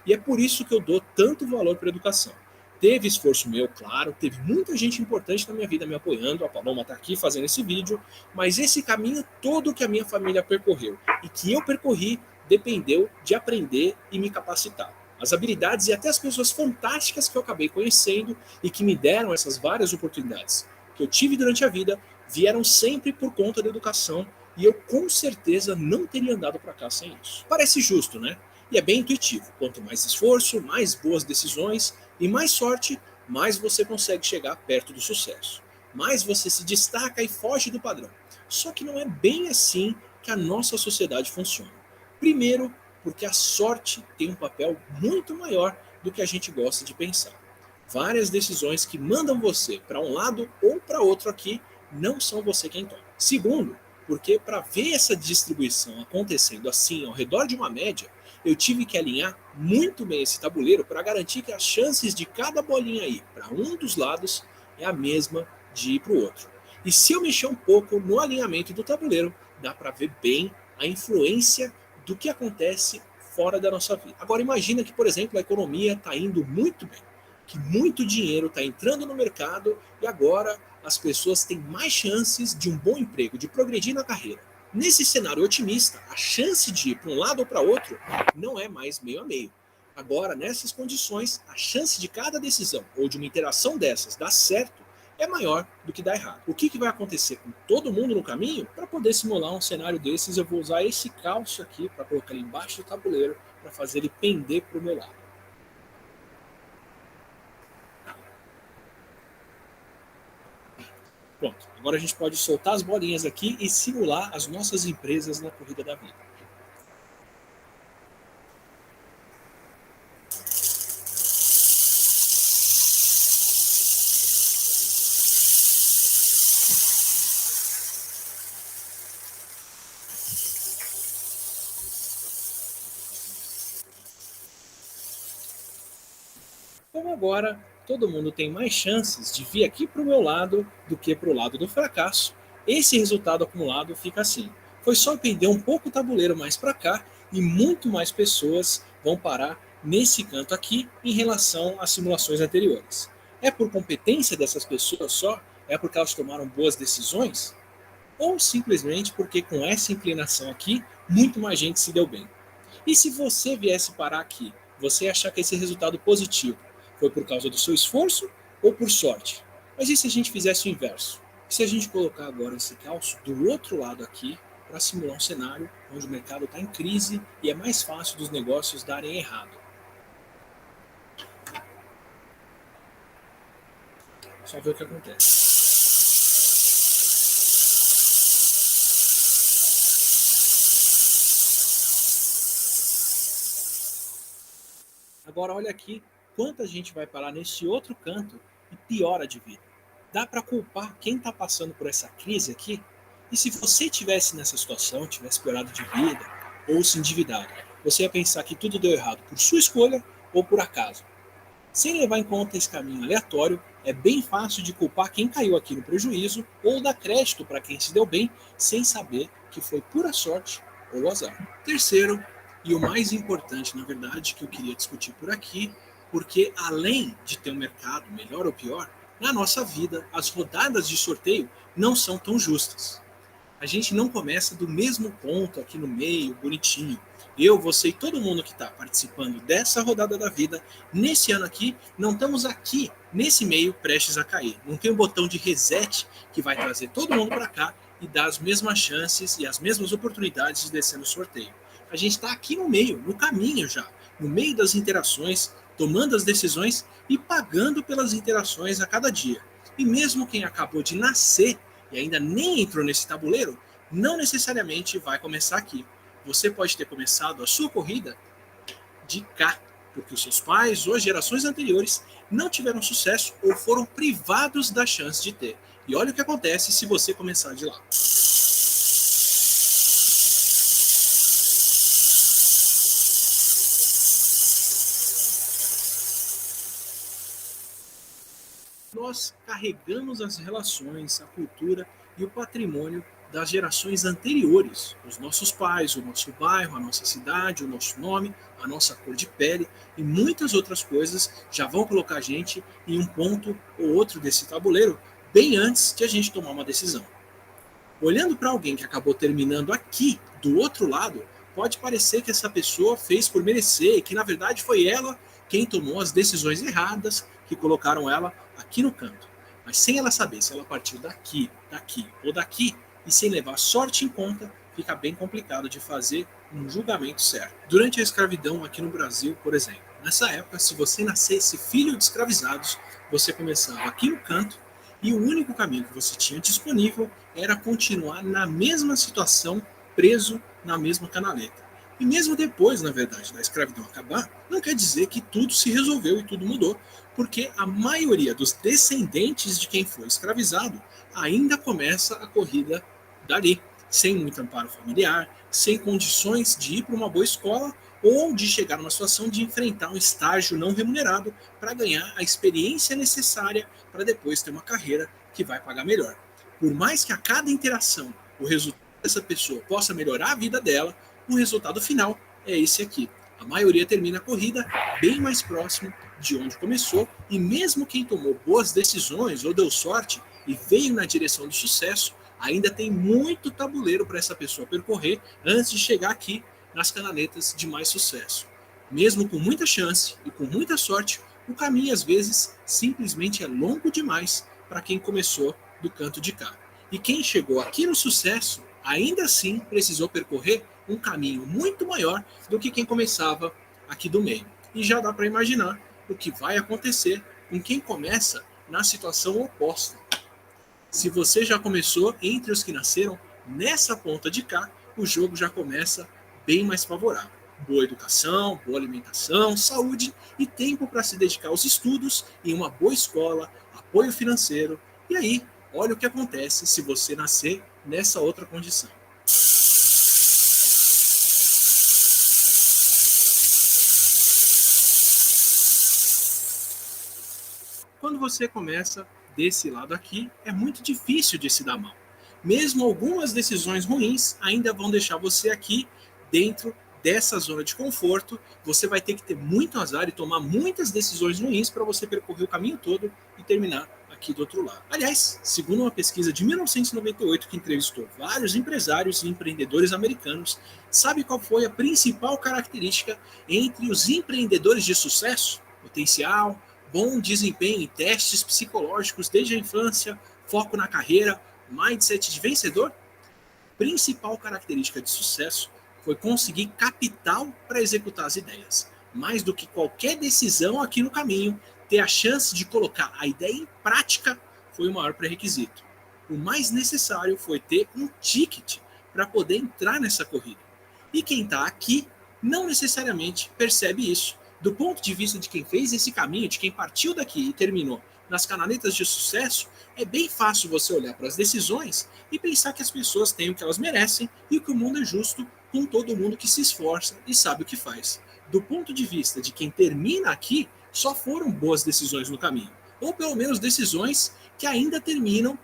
E é por isso que eu dou tanto valor para a educação. Teve esforço meu, claro, teve muita gente importante na minha vida me apoiando, a Paloma está aqui fazendo esse vídeo, mas esse caminho todo que a minha família percorreu e que eu percorri dependeu de aprender e me capacitar. As habilidades e até as pessoas fantásticas que eu acabei conhecendo e que me deram essas várias oportunidades que eu tive durante a vida vieram sempre por conta da educação e eu com certeza não teria andado para cá sem isso. Parece justo, né? E é bem intuitivo. Quanto mais esforço, mais boas decisões e mais sorte, mais você consegue chegar perto do sucesso. mais você se destaca e foge do padrão. Só que não é bem assim que a nossa sociedade funciona. Primeiro, porque a sorte tem um papel muito maior do que a gente gosta de pensar. Várias decisões que mandam você para um lado ou para outro aqui não são você quem toma. Segundo, porque para ver essa distribuição acontecendo assim ao redor de uma média, eu tive que alinhar muito bem esse tabuleiro para garantir que as chances de cada bolinha ir para um dos lados é a mesma de ir para o outro. E se eu mexer um pouco no alinhamento do tabuleiro, dá para ver bem a influência do que acontece fora da nossa vida. Agora imagina que, por exemplo, a economia está indo muito bem, que muito dinheiro está entrando no mercado e agora as pessoas têm mais chances de um bom emprego, de progredir na carreira. Nesse cenário otimista, a chance de ir para um lado ou para outro não é mais meio a meio. Agora, nessas condições, a chance de cada decisão ou de uma interação dessas dar certo é maior do que dar errado. O que vai acontecer com todo mundo no caminho? Para poder simular um cenário desses, eu vou usar esse calço aqui para colocar ele embaixo do tabuleiro para fazer ele pender para o meu lado. Pronto, agora a gente pode soltar as bolinhas aqui e simular as nossas empresas na corrida da vida. Como agora todo mundo tem mais chances de vir aqui para o meu lado do que para o lado do fracasso, esse resultado acumulado fica assim. Foi só perder um pouco o tabuleiro mais para cá e muito mais pessoas vão parar nesse canto aqui em relação às simulações anteriores. É por competência dessas pessoas só? É porque elas tomaram boas decisões? Ou simplesmente porque com essa inclinação aqui, muito mais gente se deu bem? E se você viesse parar aqui, você achar que esse resultado positivo foi por causa do seu esforço ou por sorte? Mas e se a gente fizesse o inverso? E se a gente colocar agora esse calço do outro lado aqui para simular um cenário onde o mercado está em crise e é mais fácil dos negócios darem errado? Só ver o que acontece. Agora olha aqui quanta gente vai parar nesse outro canto e piora de vida. Dá para culpar quem está passando por essa crise aqui? E se você tivesse nessa situação, tivesse piorado de vida ou se endividado, você ia pensar que tudo deu errado por sua escolha ou por acaso? Sem levar em conta esse caminho aleatório, é bem fácil de culpar quem caiu aqui no prejuízo ou dar crédito para quem se deu bem sem saber que foi pura sorte ou azar. Terceiro, e o mais importante, na verdade, que eu queria discutir por aqui, porque além de ter um mercado melhor ou pior, na nossa vida as rodadas de sorteio não são tão justas. A gente não começa do mesmo ponto aqui no meio, bonitinho. Eu, você e todo mundo que está participando dessa rodada da vida, nesse ano aqui, não estamos aqui, nesse meio, prestes a cair. Não tem um botão de reset que vai trazer todo mundo para cá e dar as mesmas chances e as mesmas oportunidades de descer no sorteio. A gente está aqui no meio, no caminho já, no meio das interações, tomando as decisões e pagando pelas interações a cada dia. E mesmo quem acabou de nascer e ainda nem entrou nesse tabuleiro, não necessariamente vai começar aqui. Você pode ter começado a sua corrida de cá, porque os seus pais ou gerações anteriores não tiveram sucesso ou foram privados da chance de ter. E olha o que acontece se você começar de lá. Nós carregamos as relações, a cultura e o patrimônio das gerações anteriores, os nossos pais, o nosso bairro, a nossa cidade, o nosso nome, a nossa cor de pele e muitas outras coisas já vão colocar a gente em um ponto ou outro desse tabuleiro bem antes de a gente tomar uma decisão. Olhando para alguém que acabou terminando aqui, do outro lado, pode parecer que essa pessoa fez por merecer e que na verdade foi ela quem tomou as decisões erradas que colocaram ela aqui no canto. Mas sem ela saber se ela partiu daqui, daqui ou daqui, e sem levar sorte em conta, fica bem complicado de fazer um julgamento certo. Durante a escravidão aqui no Brasil, por exemplo, nessa época, se você nascesse filho de escravizados, você começava aqui no canto E o único caminho que você tinha disponível era continuar na mesma situação, preso na mesma canaleta. E mesmo depois, na verdade, da escravidão acabar, não quer dizer que tudo se resolveu e tudo mudou, porque a maioria dos descendentes de quem foi escravizado ainda começa a corrida dali, sem muito amparo familiar, sem condições de ir para uma boa escola ou de chegar numa situação de enfrentar um estágio não remunerado para ganhar a experiência necessária para depois ter uma carreira que vai pagar melhor. Por mais que a cada interação o resultado dessa pessoa possa melhorar a vida dela, o resultado final é esse aqui. A maioria termina a corrida bem mais próximo de onde começou, e mesmo quem tomou boas decisões ou deu sorte e veio na direção do sucesso, ainda tem muito tabuleiro para essa pessoa percorrer antes de chegar aqui nas canaletas de mais sucesso. Mesmo com muita chance e com muita sorte, o caminho às vezes simplesmente é longo demais para quem começou do canto de cá. E quem chegou aqui no sucesso, ainda assim precisou percorrer um caminho muito maior do que quem começava aqui do meio. E já dá para imaginar o que vai acontecer com quem começa na situação oposta. Se você já começou entre os que nasceram nessa ponta de cá, o jogo já começa bem mais favorável. Boa educação, boa alimentação, saúde e tempo para se dedicar aos estudos em uma boa escola, apoio financeiro. E aí, olha o que acontece se você nascer nessa outra condição. Quando você começa desse lado aqui, é muito difícil de se dar mal. Mesmo algumas decisões ruins ainda vão deixar você aqui dentro dessa zona de conforto. Você vai ter que ter muito azar e tomar muitas decisões ruins para você percorrer o caminho todo e terminar aqui do outro lado. Aliás, segundo uma pesquisa de 1998 que entrevistou vários empresários e empreendedores americanos, sabe qual foi a principal característica entre os empreendedores de sucesso? Potencial, bom desempenho em testes psicológicos desde a infância, foco na carreira, mindset de vencedor. Principal característica de sucesso foi conseguir capital para executar as ideias. Mais do que qualquer decisão aqui no caminho, ter a chance de colocar a ideia em prática foi o maior pré-requisito. O mais necessário foi ter um ticket para poder entrar nessa corrida. E quem está aqui não necessariamente percebe isso. Do ponto de vista de quem fez esse caminho, de quem partiu daqui e terminou nas canaletas de sucesso, é bem fácil você olhar para as decisões e pensar que as pessoas têm o que elas merecem e que o mundo é justo com todo mundo que se esforça e sabe o que faz. Do ponto de vista de quem termina aqui, só foram boas decisões no caminho. Ou pelo menos decisões que ainda terminam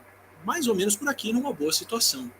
mais ou menos por aqui numa boa situação.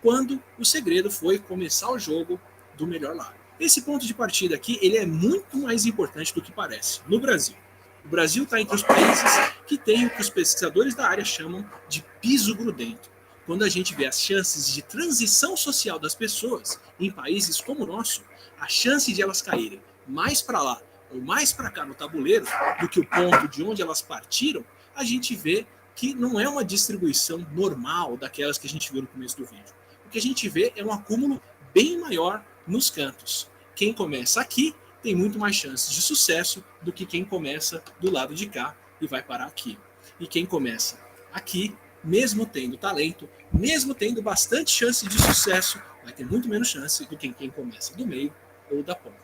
Quando o segredo foi começar o jogo do melhor lado. Esse ponto de partida aqui, ele é muito mais importante do que parece. No Brasil. O Brasil está entre os países que tem o que os pesquisadores da área chamam de piso grudento. Quando a gente vê as chances de transição social das pessoas em países como o nosso, a chance de elas caírem mais para lá ou mais para cá no tabuleiro do que o ponto de onde elas partiram, a gente vê que não é uma distribuição normal daquelas que a gente viu no começo do vídeo. O que a gente vê é um acúmulo bem maior nos cantos. Quem começa aqui tem muito mais chances de sucesso do que quem começa do lado de cá e vai parar aqui. E quem começa aqui, mesmo tendo talento, mesmo tendo bastante chance de sucesso, vai ter muito menos chance do que quem começa do meio ou da ponta.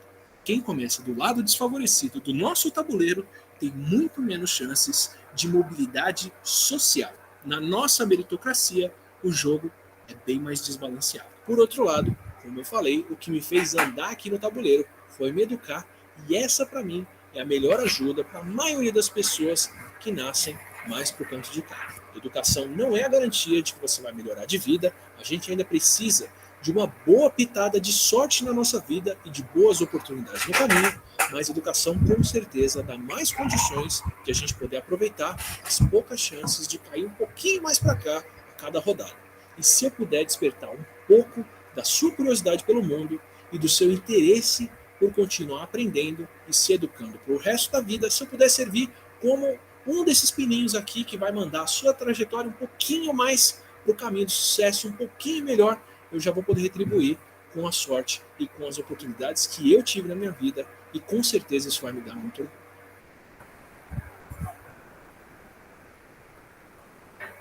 Quem começa do lado desfavorecido do nosso tabuleiro tem muito menos chances de mobilidade social. Na nossa meritocracia, o jogo é bem mais desbalanceado. Por outro lado, como eu falei, o que me fez andar aqui no tabuleiro foi me educar, e essa para mim é a melhor ajuda para a maioria das pessoas que nascem mais pro canto de cá. Educação não é a garantia de que você vai melhorar de vida, a gente ainda precisa de uma boa pitada de sorte na nossa vida e de boas oportunidades no caminho, mas educação com certeza dá mais condições de a gente poder aproveitar as poucas chances de cair um pouquinho mais para cá a cada rodada. E se eu puder despertar um pouco da sua curiosidade pelo mundo e do seu interesse por continuar aprendendo e se educando para o resto da vida, se eu puder servir como um desses pininhos aqui que vai mandar a sua trajetória um pouquinho mais para o caminho do sucesso, um pouquinho melhor, eu já vou poder retribuir com a sorte e com as oportunidades que eu tive na minha vida, e com certeza isso vai me dar muito orgulho.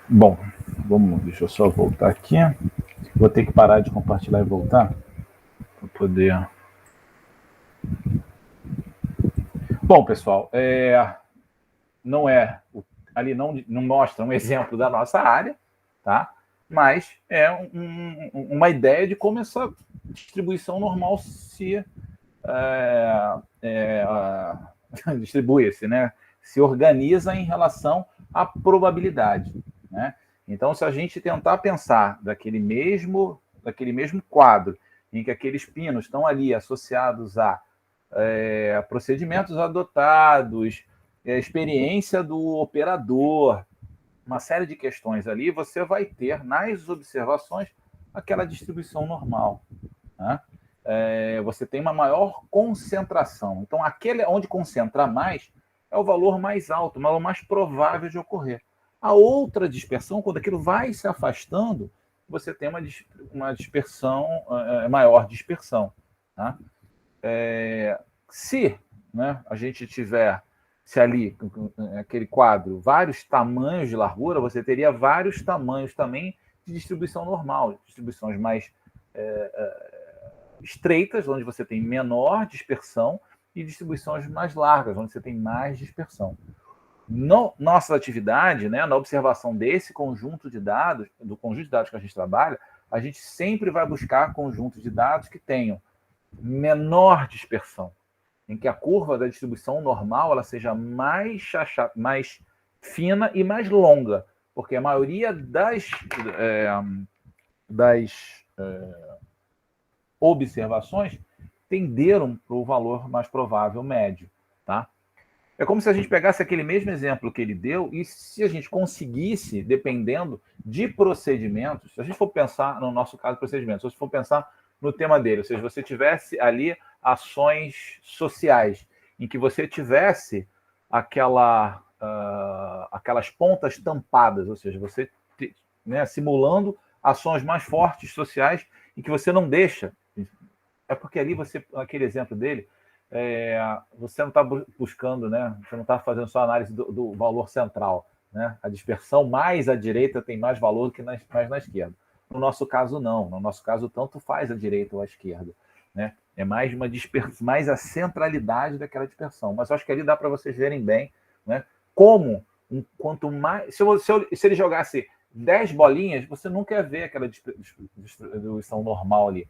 Bom, deixa eu só voltar aqui. Vou ter que parar de compartilhar e voltar para poder. Bom, pessoal, não é ali não mostra um exemplo da nossa área, tá? Mas é uma ideia de como essa distribuição normal se distribui-se, né? Se organiza em relação à probabilidade, né? Então, se a gente tentar pensar daquele mesmo quadro em que aqueles pinos estão ali associados a procedimentos adotados, experiência do operador, uma série de questões ali, você vai ter nas observações aquela distribuição normal, né? Você tem uma maior concentração. Então, aquele onde concentra mais é o valor mais alto, o valor mais provável de ocorrer. A outra dispersão, quando aquilo vai se afastando, você tem uma dispersão, maior dispersão. Tá? Se, né, a gente tiver, se ali, aquele quadro, vários tamanhos de largura, você teria vários tamanhos também de distribuição normal, distribuições mais estreitas, onde você tem menor dispersão, e distribuições mais largas, onde você tem mais dispersão. Nossa atividade, né, na observação desse conjunto de dados, do conjunto de dados que a gente trabalha, a gente sempre vai buscar conjuntos de dados que tenham menor dispersão, em que a curva da distribuição normal ela seja mais fina e mais longa, porque a maioria das observações tenderam para o valor mais provável médio, tá? É como se a gente pegasse aquele mesmo exemplo que ele deu e se a gente conseguisse, dependendo de procedimentos, se a gente for pensar no nosso caso de procedimentos, se você for pensar no tema dele, ou seja, você tivesse ali ações sociais, em que você tivesse aquelas pontas tampadas, ou seja, você, né, simulando ações mais fortes sociais em que você não deixa. É porque ali você, aquele exemplo dele, você não está buscando, né? Você não está fazendo só análise do valor central, né? A dispersão mais à direita tem mais valor do que mais na esquerda. No nosso caso, não. No nosso caso, tanto faz a direita ou a esquerda, né? É mais uma dispersão, mais a centralidade daquela dispersão. Mas eu acho que ali dá para vocês verem bem, né? Como quanto mais, se ele jogasse 10 bolinhas, você nunca ia ver aquela distribuição normal ali.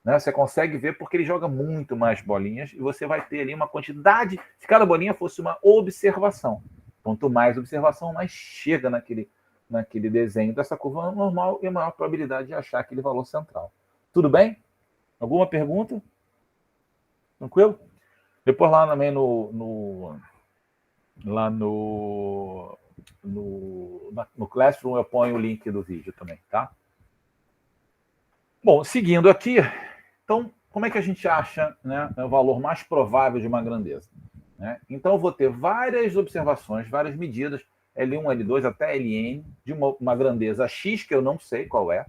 Né? Você consegue ver porque ele joga muito mais bolinhas e você vai ter ali uma quantidade. Se cada bolinha fosse uma observação, quanto mais observação, mais chega naquele desenho dessa curva normal e maior probabilidade de achar aquele valor central. Tudo bem? Alguma pergunta? Tranquilo? Depois lá também no Classroom eu ponho o link do vídeo também, tá? Bom, seguindo aqui, então, como é que a gente acha, né, o valor mais provável de uma grandeza? Né? Então, eu vou ter várias observações, várias medidas, L1, L2 até Ln, de uma grandeza X, que eu não sei qual é,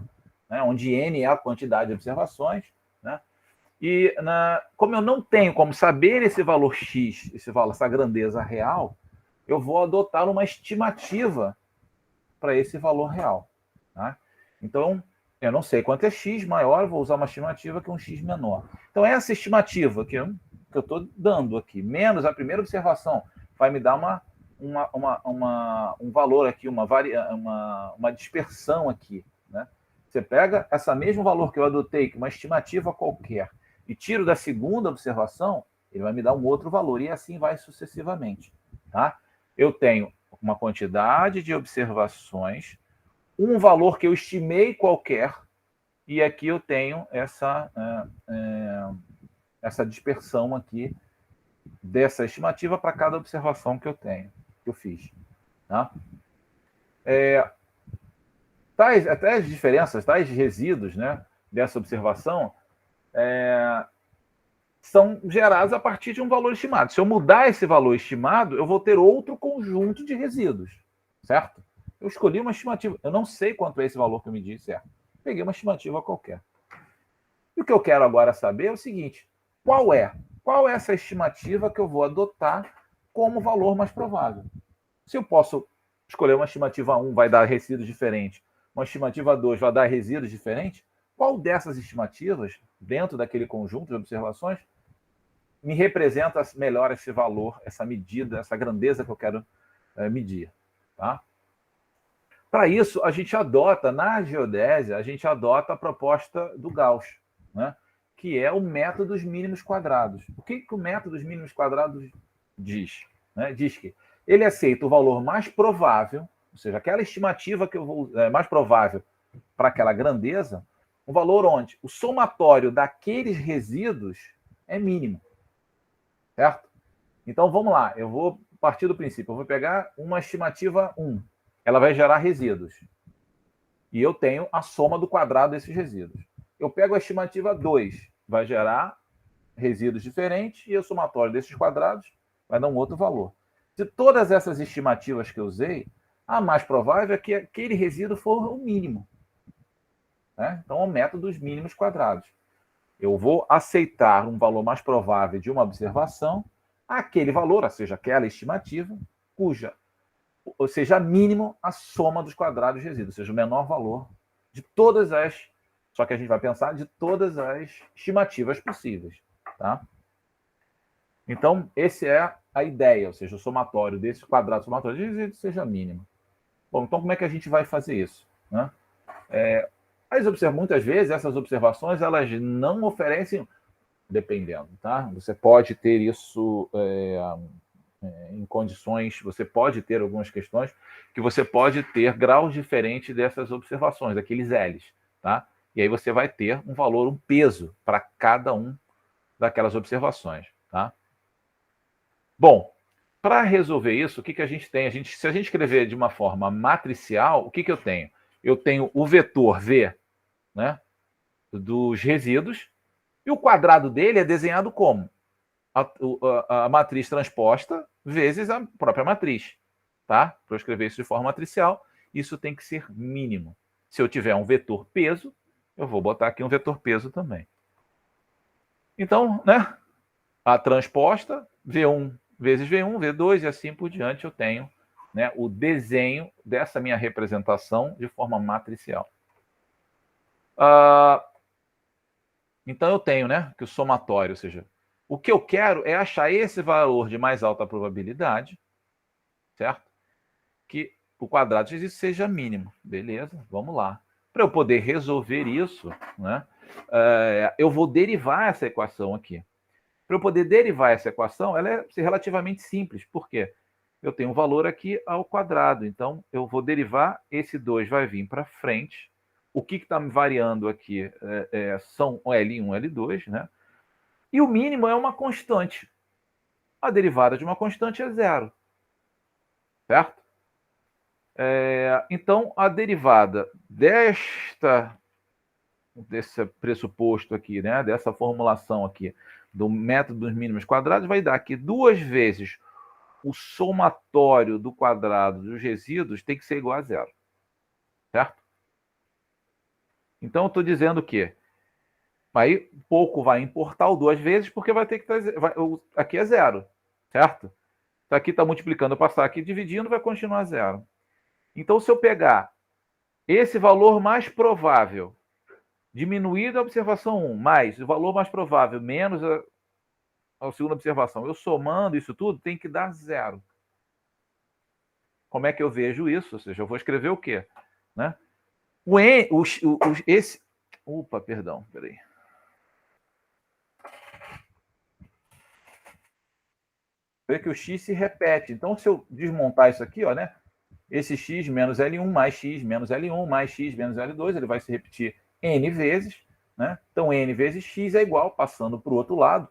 né, onde N é a quantidade de observações. Né? E como eu não tenho como saber esse valor X, essa grandeza real, eu vou adotar uma estimativa para esse valor real. Tá? Então, eu não sei quanto é x maior, vou usar uma estimativa que é um x menor. Então, essa estimativa que eu estou dando aqui, menos a primeira observação, vai me dar um valor aqui, uma dispersão aqui. Né? Você pega esse mesmo valor que eu adotei, que uma estimativa qualquer, e tiro da segunda observação, ele vai me dar um outro valor, e assim vai sucessivamente. Tá? Eu tenho uma quantidade de observações, um valor que eu estimei qualquer, e aqui eu tenho essa dispersão aqui dessa estimativa para cada observação que eu fiz. Tá? Até as diferenças, tais resíduos, né, dessa observação são gerados a partir de um valor estimado. Se eu mudar esse valor estimado, eu vou ter outro conjunto de resíduos, certo? Eu escolhi uma estimativa. Eu não sei quanto é esse valor que eu medi, certo? Peguei uma estimativa qualquer. E o que eu quero agora saber é o seguinte: qual é essa estimativa que eu vou adotar como valor mais provável? Se eu posso escolher uma estimativa 1 vai dar resíduos diferentes, uma estimativa 2 vai dar resíduos diferentes, qual dessas estimativas, dentro daquele conjunto de observações, me representa melhor esse valor, essa medida, essa grandeza que eu quero medir, tá? Para isso, a gente adota, na geodésia, a gente adota a proposta do Gauss, né? Que é o método dos mínimos quadrados. O que o método dos mínimos quadrados diz? Né? Diz que ele aceita o valor mais provável, ou seja, aquela estimativa que eu vou mais provável para aquela grandeza, um valor onde o somatório daqueles resíduos é mínimo. Certo? Então, vamos lá. Eu vou partir do princípio. Eu vou pegar uma estimativa 1. Ela vai gerar resíduos. E eu tenho a soma do quadrado desses resíduos. Eu pego a estimativa 2. Vai gerar resíduos diferentes e o somatório desses quadrados vai dar um outro valor. De todas essas estimativas que eu usei, a mais provável é que aquele resíduo for o mínimo. Né? Então, é o método dos mínimos quadrados. Eu vou aceitar um valor mais provável de uma observação, aquele valor, ou seja, aquela estimativa, ou seja, mínimo a soma dos quadrados de resíduo, ou seja, o menor valor de todas as... Só que a gente vai pensar de todas as estimativas possíveis. Tá? Então, essa é a ideia, ou seja, o somatório desse quadrado somatório de resíduos seja mínimo. Bom, então como é que a gente vai fazer isso? Né? Muitas vezes essas observações elas não oferecem, dependendo, tá? Você pode ter isso em condições, você pode ter algumas questões que você pode ter graus diferentes dessas observações, daqueles L's, tá? E aí você vai ter um valor, um peso para cada um daquelas observações, tá? Bom, para resolver isso, o que a gente tem? Se a gente escrever de uma forma matricial, o que eu tenho? Eu tenho o vetor V, né, dos resíduos, e o quadrado dele é desenhado como? A matriz transposta vezes a própria matriz. Tá? Para eu escrever isso de forma matricial, isso tem que ser mínimo. Se eu tiver um vetor peso, eu vou botar aqui um vetor peso também. Então, né, a transposta, V1 vezes V1, V2 e assim por diante, eu tenho, né, o desenho dessa minha representação de forma matricial. Então eu tenho, né, que o somatório, ou seja, o que eu quero é achar esse valor de mais alta probabilidade, certo? Que o quadrado de resíduo seja mínimo. Beleza, vamos lá. Para eu poder resolver isso, né, eu vou derivar essa equação aqui. Para eu poder derivar essa equação, ela é relativamente simples. Por quê? Eu tenho um valor aqui ao quadrado. Então, eu vou derivar, esse 2 vai vir para frente. O que está me variando aqui são o L1 e L2, né? E o mínimo é uma constante. A derivada de uma constante é zero. Certo? Então, a derivada desse pressuposto aqui, né? Dessa formulação aqui, do método dos mínimos quadrados, vai dar que 2 vezes o somatório do quadrado dos resíduos tem que ser igual a zero. Certo? Então, eu estou dizendo que aí pouco vai importar o 2 vezes, porque vai ter que trazer... aqui é zero, certo? Então, aqui está multiplicando, eu passar aqui dividindo, vai continuar zero. Então, se eu pegar esse valor mais provável, diminuído a observação 1, mais o valor mais provável, menos a segunda observação, eu somando isso tudo, tem que dar zero. Como é que eu vejo isso? Ou seja, eu vou escrever o quê? Né? Opa, perdão, peraí. Vê que o x se repete. Então, se eu desmontar isso aqui, ó, né? Esse x menos L1 mais x menos L1 mais x menos L2, ele vai se repetir n vezes, né? Então, n vezes x é igual, passando para o outro lado,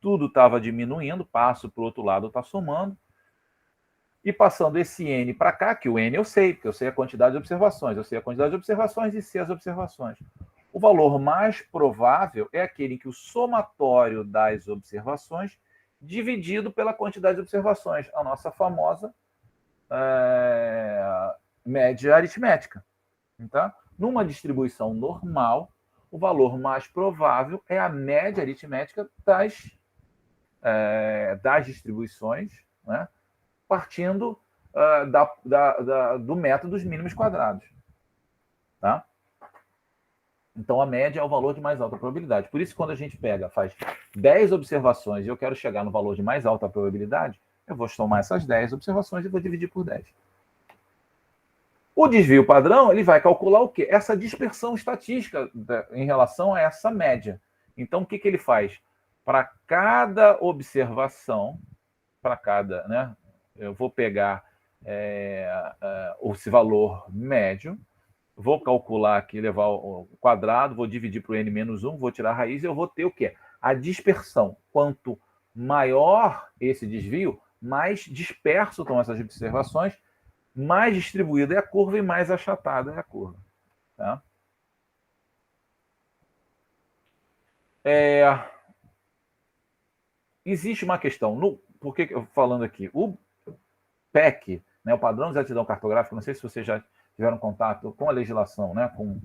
tudo estava diminuindo, passo para o outro lado, está somando. E passando esse n para cá, que o n eu sei, porque eu sei a quantidade de observações, eu sei a quantidade de observações e sei as observações. O valor mais provável é aquele em que o somatório das observações dividido pela quantidade de observações, a nossa famosa média aritmética. Então, numa distribuição normal, o valor mais provável é a média aritmética das distribuições, né? Partindo do método dos mínimos quadrados. Tá? Então, a média é o valor de mais alta probabilidade. Por isso, quando a gente faz 10 observações e eu quero chegar no valor de mais alta probabilidade, eu vou tomar essas 10 observações e vou dividir por 10. O desvio padrão, ele vai calcular o quê? Essa dispersão estatística em relação a essa média. Então, o que ele faz? Para cada observação, né, eu vou pegar esse valor médio, vou calcular aqui, levar o quadrado, vou dividir por n-1, vou tirar a raiz e eu vou ter o quê? A dispersão. Quanto maior esse desvio, mais disperso estão essas observações, mais distribuída é a curva e mais achatada é a curva. Tá? Existe uma questão, por que eu falando aqui? O PEC, né, o padrão de exatidão cartográfica, não sei se vocês já tiveram contato com a legislação, né, com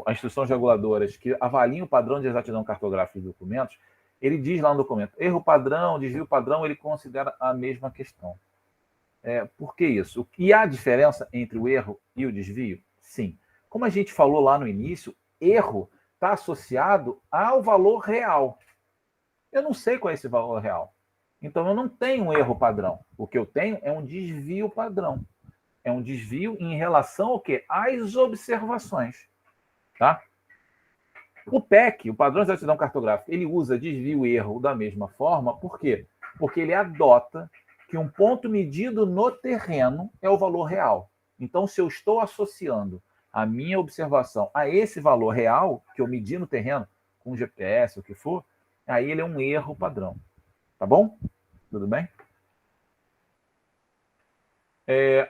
as instruções reguladoras que avaliam o padrão de exatidão cartográfica de documentos, ele diz lá no documento, erro padrão, desvio padrão, ele considera a mesma questão. Por que isso? E há diferença entre o erro e o desvio? Sim. Como a gente falou lá no início, erro está associado ao valor real. Eu não sei qual é esse valor real. Então, eu não tenho um erro padrão. O que eu tenho é um desvio padrão. É um desvio em relação ao quê? Às observações. Tá? O PEC, o padrão de exatidão cartográfica, ele usa desvio e erro da mesma forma. Por quê? Porque ele adota que um ponto medido no terreno é o valor real. Então, se eu estou associando a minha observação a esse valor real que eu medi no terreno, com GPS, o que for, aí ele é um erro padrão. Tá bom? Tudo bem?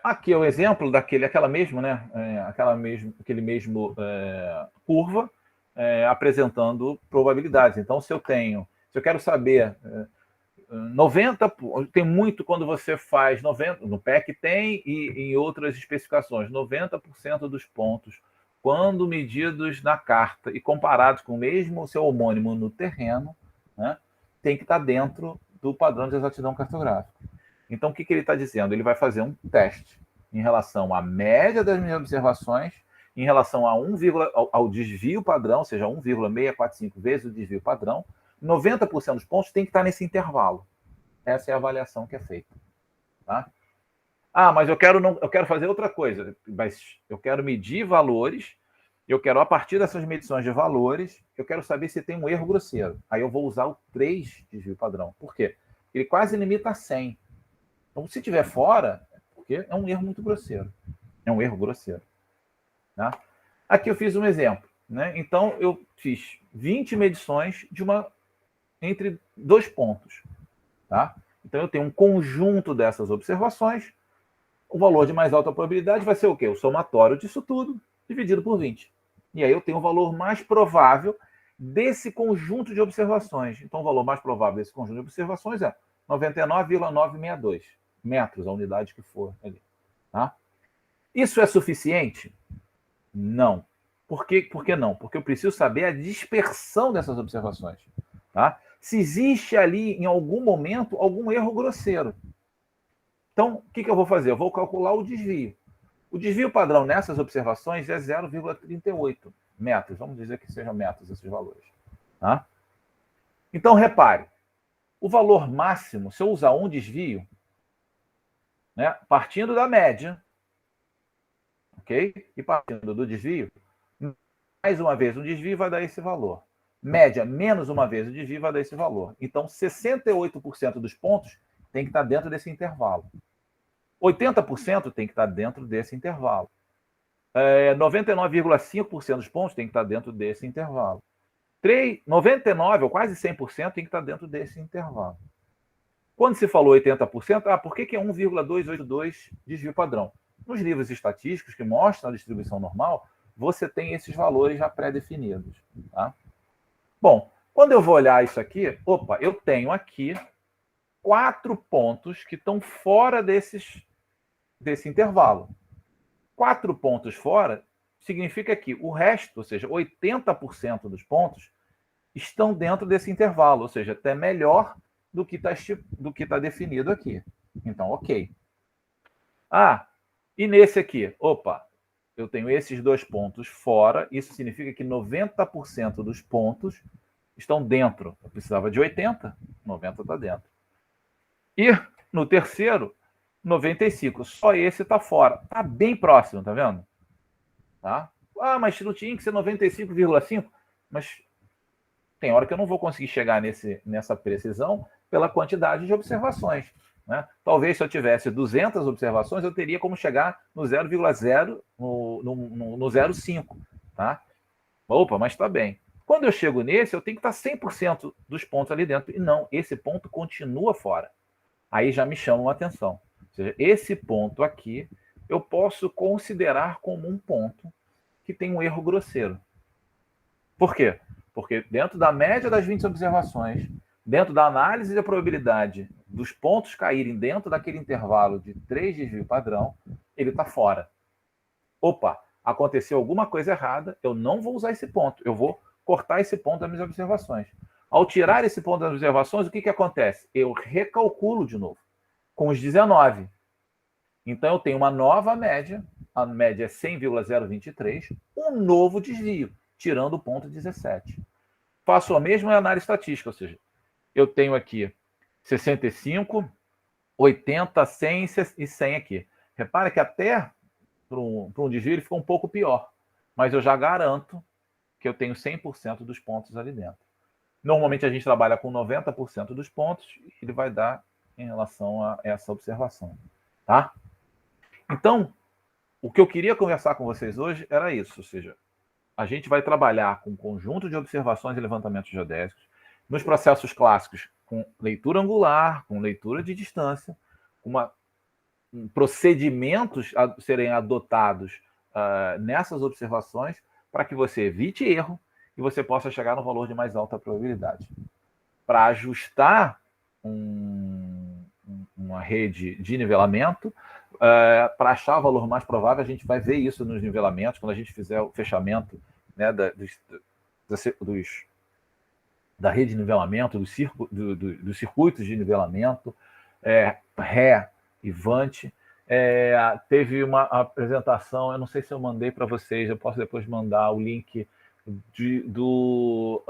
Aqui é o exemplo aquele mesmo curva apresentando probabilidades. Então, se eu quero saber 90, tem muito quando você faz 90, no PEC tem e em outras especificações, 90% dos pontos, quando medidos na carta e comparados com o mesmo seu homônimo no terreno, né, tem que estar dentro do padrão de exatidão cartográfica. Então, o que ele está dizendo? Ele vai fazer um teste em relação à média das minhas observações, em relação ao desvio padrão, ou seja, 1,645 vezes o desvio padrão. 90% dos pontos tem que estar nesse intervalo. Essa é a avaliação que é feita. Tá? Mas eu quero fazer outra coisa. Mas eu quero medir valores, eu quero, a partir dessas medições de valores, eu quero saber se tem um erro grosseiro. Aí eu vou usar o 3 desvio padrão. Por quê? Ele quase limita a 100. Então, se tiver fora, porque é um erro muito grosseiro. É um erro grosseiro. Tá? Aqui eu fiz um exemplo. Né? Então, eu fiz 20 medições entre 2 pontos. Tá? Então, eu tenho um conjunto dessas observações. O valor de mais alta probabilidade vai ser o quê? O somatório disso tudo dividido por 20. E aí eu tenho o valor mais provável desse conjunto de observações. Então, o valor mais provável desse conjunto de observações é 99,962 metros, a unidade que for ali. Tá? Isso é suficiente? Não. Por que não? Porque eu preciso saber a dispersão dessas observações. Tá? Se existe ali, em algum momento, algum erro grosseiro. Então, o que eu vou fazer? Eu vou calcular o desvio. O desvio padrão nessas observações é 0,38 metros. Vamos dizer que sejam metros esses valores. Tá? Então, repare. O valor máximo, se eu usar um desvio, né, partindo da média, ok? E partindo do desvio, mais uma vez um desvio vai dar esse valor. Média menos uma vez o desvio vai dar esse valor. Então, 68% dos pontos tem que estar dentro desse intervalo. 80% tem que estar dentro desse intervalo. 99,5% dos pontos tem que estar dentro desse intervalo. 99% ou quase 100% tem que estar dentro desse intervalo. Quando se falou 80%, por que é 1,282 desvio padrão? Nos livros estatísticos que mostram a distribuição normal, você tem esses valores já pré-definidos. Tá? Bom, quando eu vou olhar isso aqui, eu tenho aqui 4 pontos que estão fora desse intervalo. 4 pontos fora significa que o resto, ou seja, 80% dos pontos, estão dentro desse intervalo, ou seja, até melhor do que está definido aqui. Então, ok. Ah, e nesse aqui? Opa, eu tenho esses 2 pontos fora. Isso significa que 90% dos pontos estão dentro. Eu precisava de 80, 90 está dentro. E no terceiro, 95. Só esse está fora. Está bem próximo, tá vendo? Tá? Ah, mas não tinha que ser 95,5. Mas tem hora que eu não vou conseguir chegar nessa precisão pela quantidade de observações. Né? Talvez se eu tivesse 200 observações, eu teria como chegar no 0,0, no 0,5. Tá? Opa, mas está bem. Quando eu chego nesse, eu tenho que estar 100% dos pontos ali dentro. E não, esse ponto continua fora. Aí já me chama a atenção. Ou seja, esse ponto aqui, eu posso considerar como um ponto que tem um erro grosseiro. Por quê? Porque dentro da média das 20 observações, dentro da análise da probabilidade dos pontos caírem dentro daquele intervalo de 3 desvio padrão, ele está fora. Opa, aconteceu alguma coisa errada, eu não vou usar esse ponto, eu vou cortar esse ponto das minhas observações. Ao tirar esse ponto das observações, o que acontece? Eu recalculo de novo, com os 19. Então, eu tenho uma nova média, a média é 100,023, um novo desvio, tirando o ponto 17. Faço a mesma análise estatística, ou seja, eu tenho aqui 65, 80, 100 e 100 aqui. Repara que até para um desvio ele ficou um pouco pior, mas eu já garanto que eu tenho 100% dos pontos ali dentro. Normalmente a gente trabalha com 90% dos pontos e ele vai dar em relação a essa observação. Tá? Então, o que eu queria conversar com vocês hoje era isso, ou seja, a gente vai trabalhar com um conjunto de observações e levantamentos geodésicos, nos processos clássicos, com leitura angular, com leitura de distância, com procedimentos a serem adotados nessas observações para que você evite erro e você possa chegar no valor de mais alta probabilidade. Para ajustar uma rede de nivelamento, para achar o valor mais provável, a gente vai ver isso nos nivelamentos, quando a gente fizer o fechamento, né, da rede de nivelamento, dos circuitos de nivelamento, Ré e Vant. Teve uma apresentação, eu não sei se eu mandei para vocês, eu posso depois mandar o link do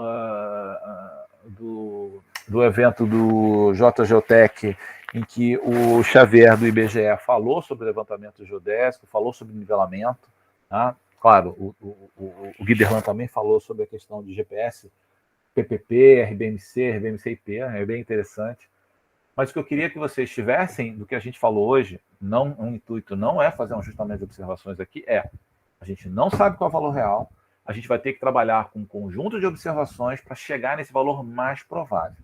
evento do JGeoTech, em que o Xavier do IBGE falou sobre levantamento geodésico, falou sobre nivelamento. Tá? Claro, o Guiderland também falou sobre a questão de GPS, PPP, RBMC, RBMC-IP, é bem interessante. Mas o que eu queria que vocês tivessem do que a gente falou hoje, não, um intuito não é fazer um ajustamento de observações aqui, a gente não sabe qual é o valor real, a gente vai ter que trabalhar com um conjunto de observações para chegar nesse valor mais provável.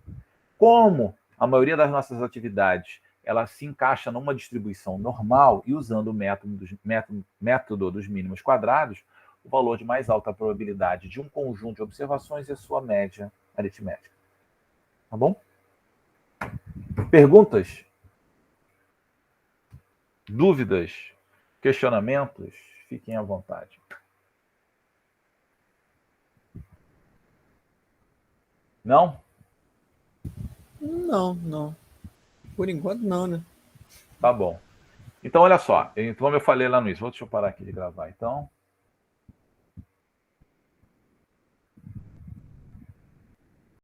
Como a maioria das nossas atividades ela se encaixa numa distribuição normal e usando o método dos mínimos quadrados, o valor de mais alta probabilidade de um conjunto de observações é sua média aritmética. Tá bom? Perguntas? Dúvidas? Questionamentos? Fiquem à vontade. Não?
Não. Por enquanto, não, né?
Tá bom. Então, olha só. Como eu falei lá no início, deixa eu parar aqui de gravar, então.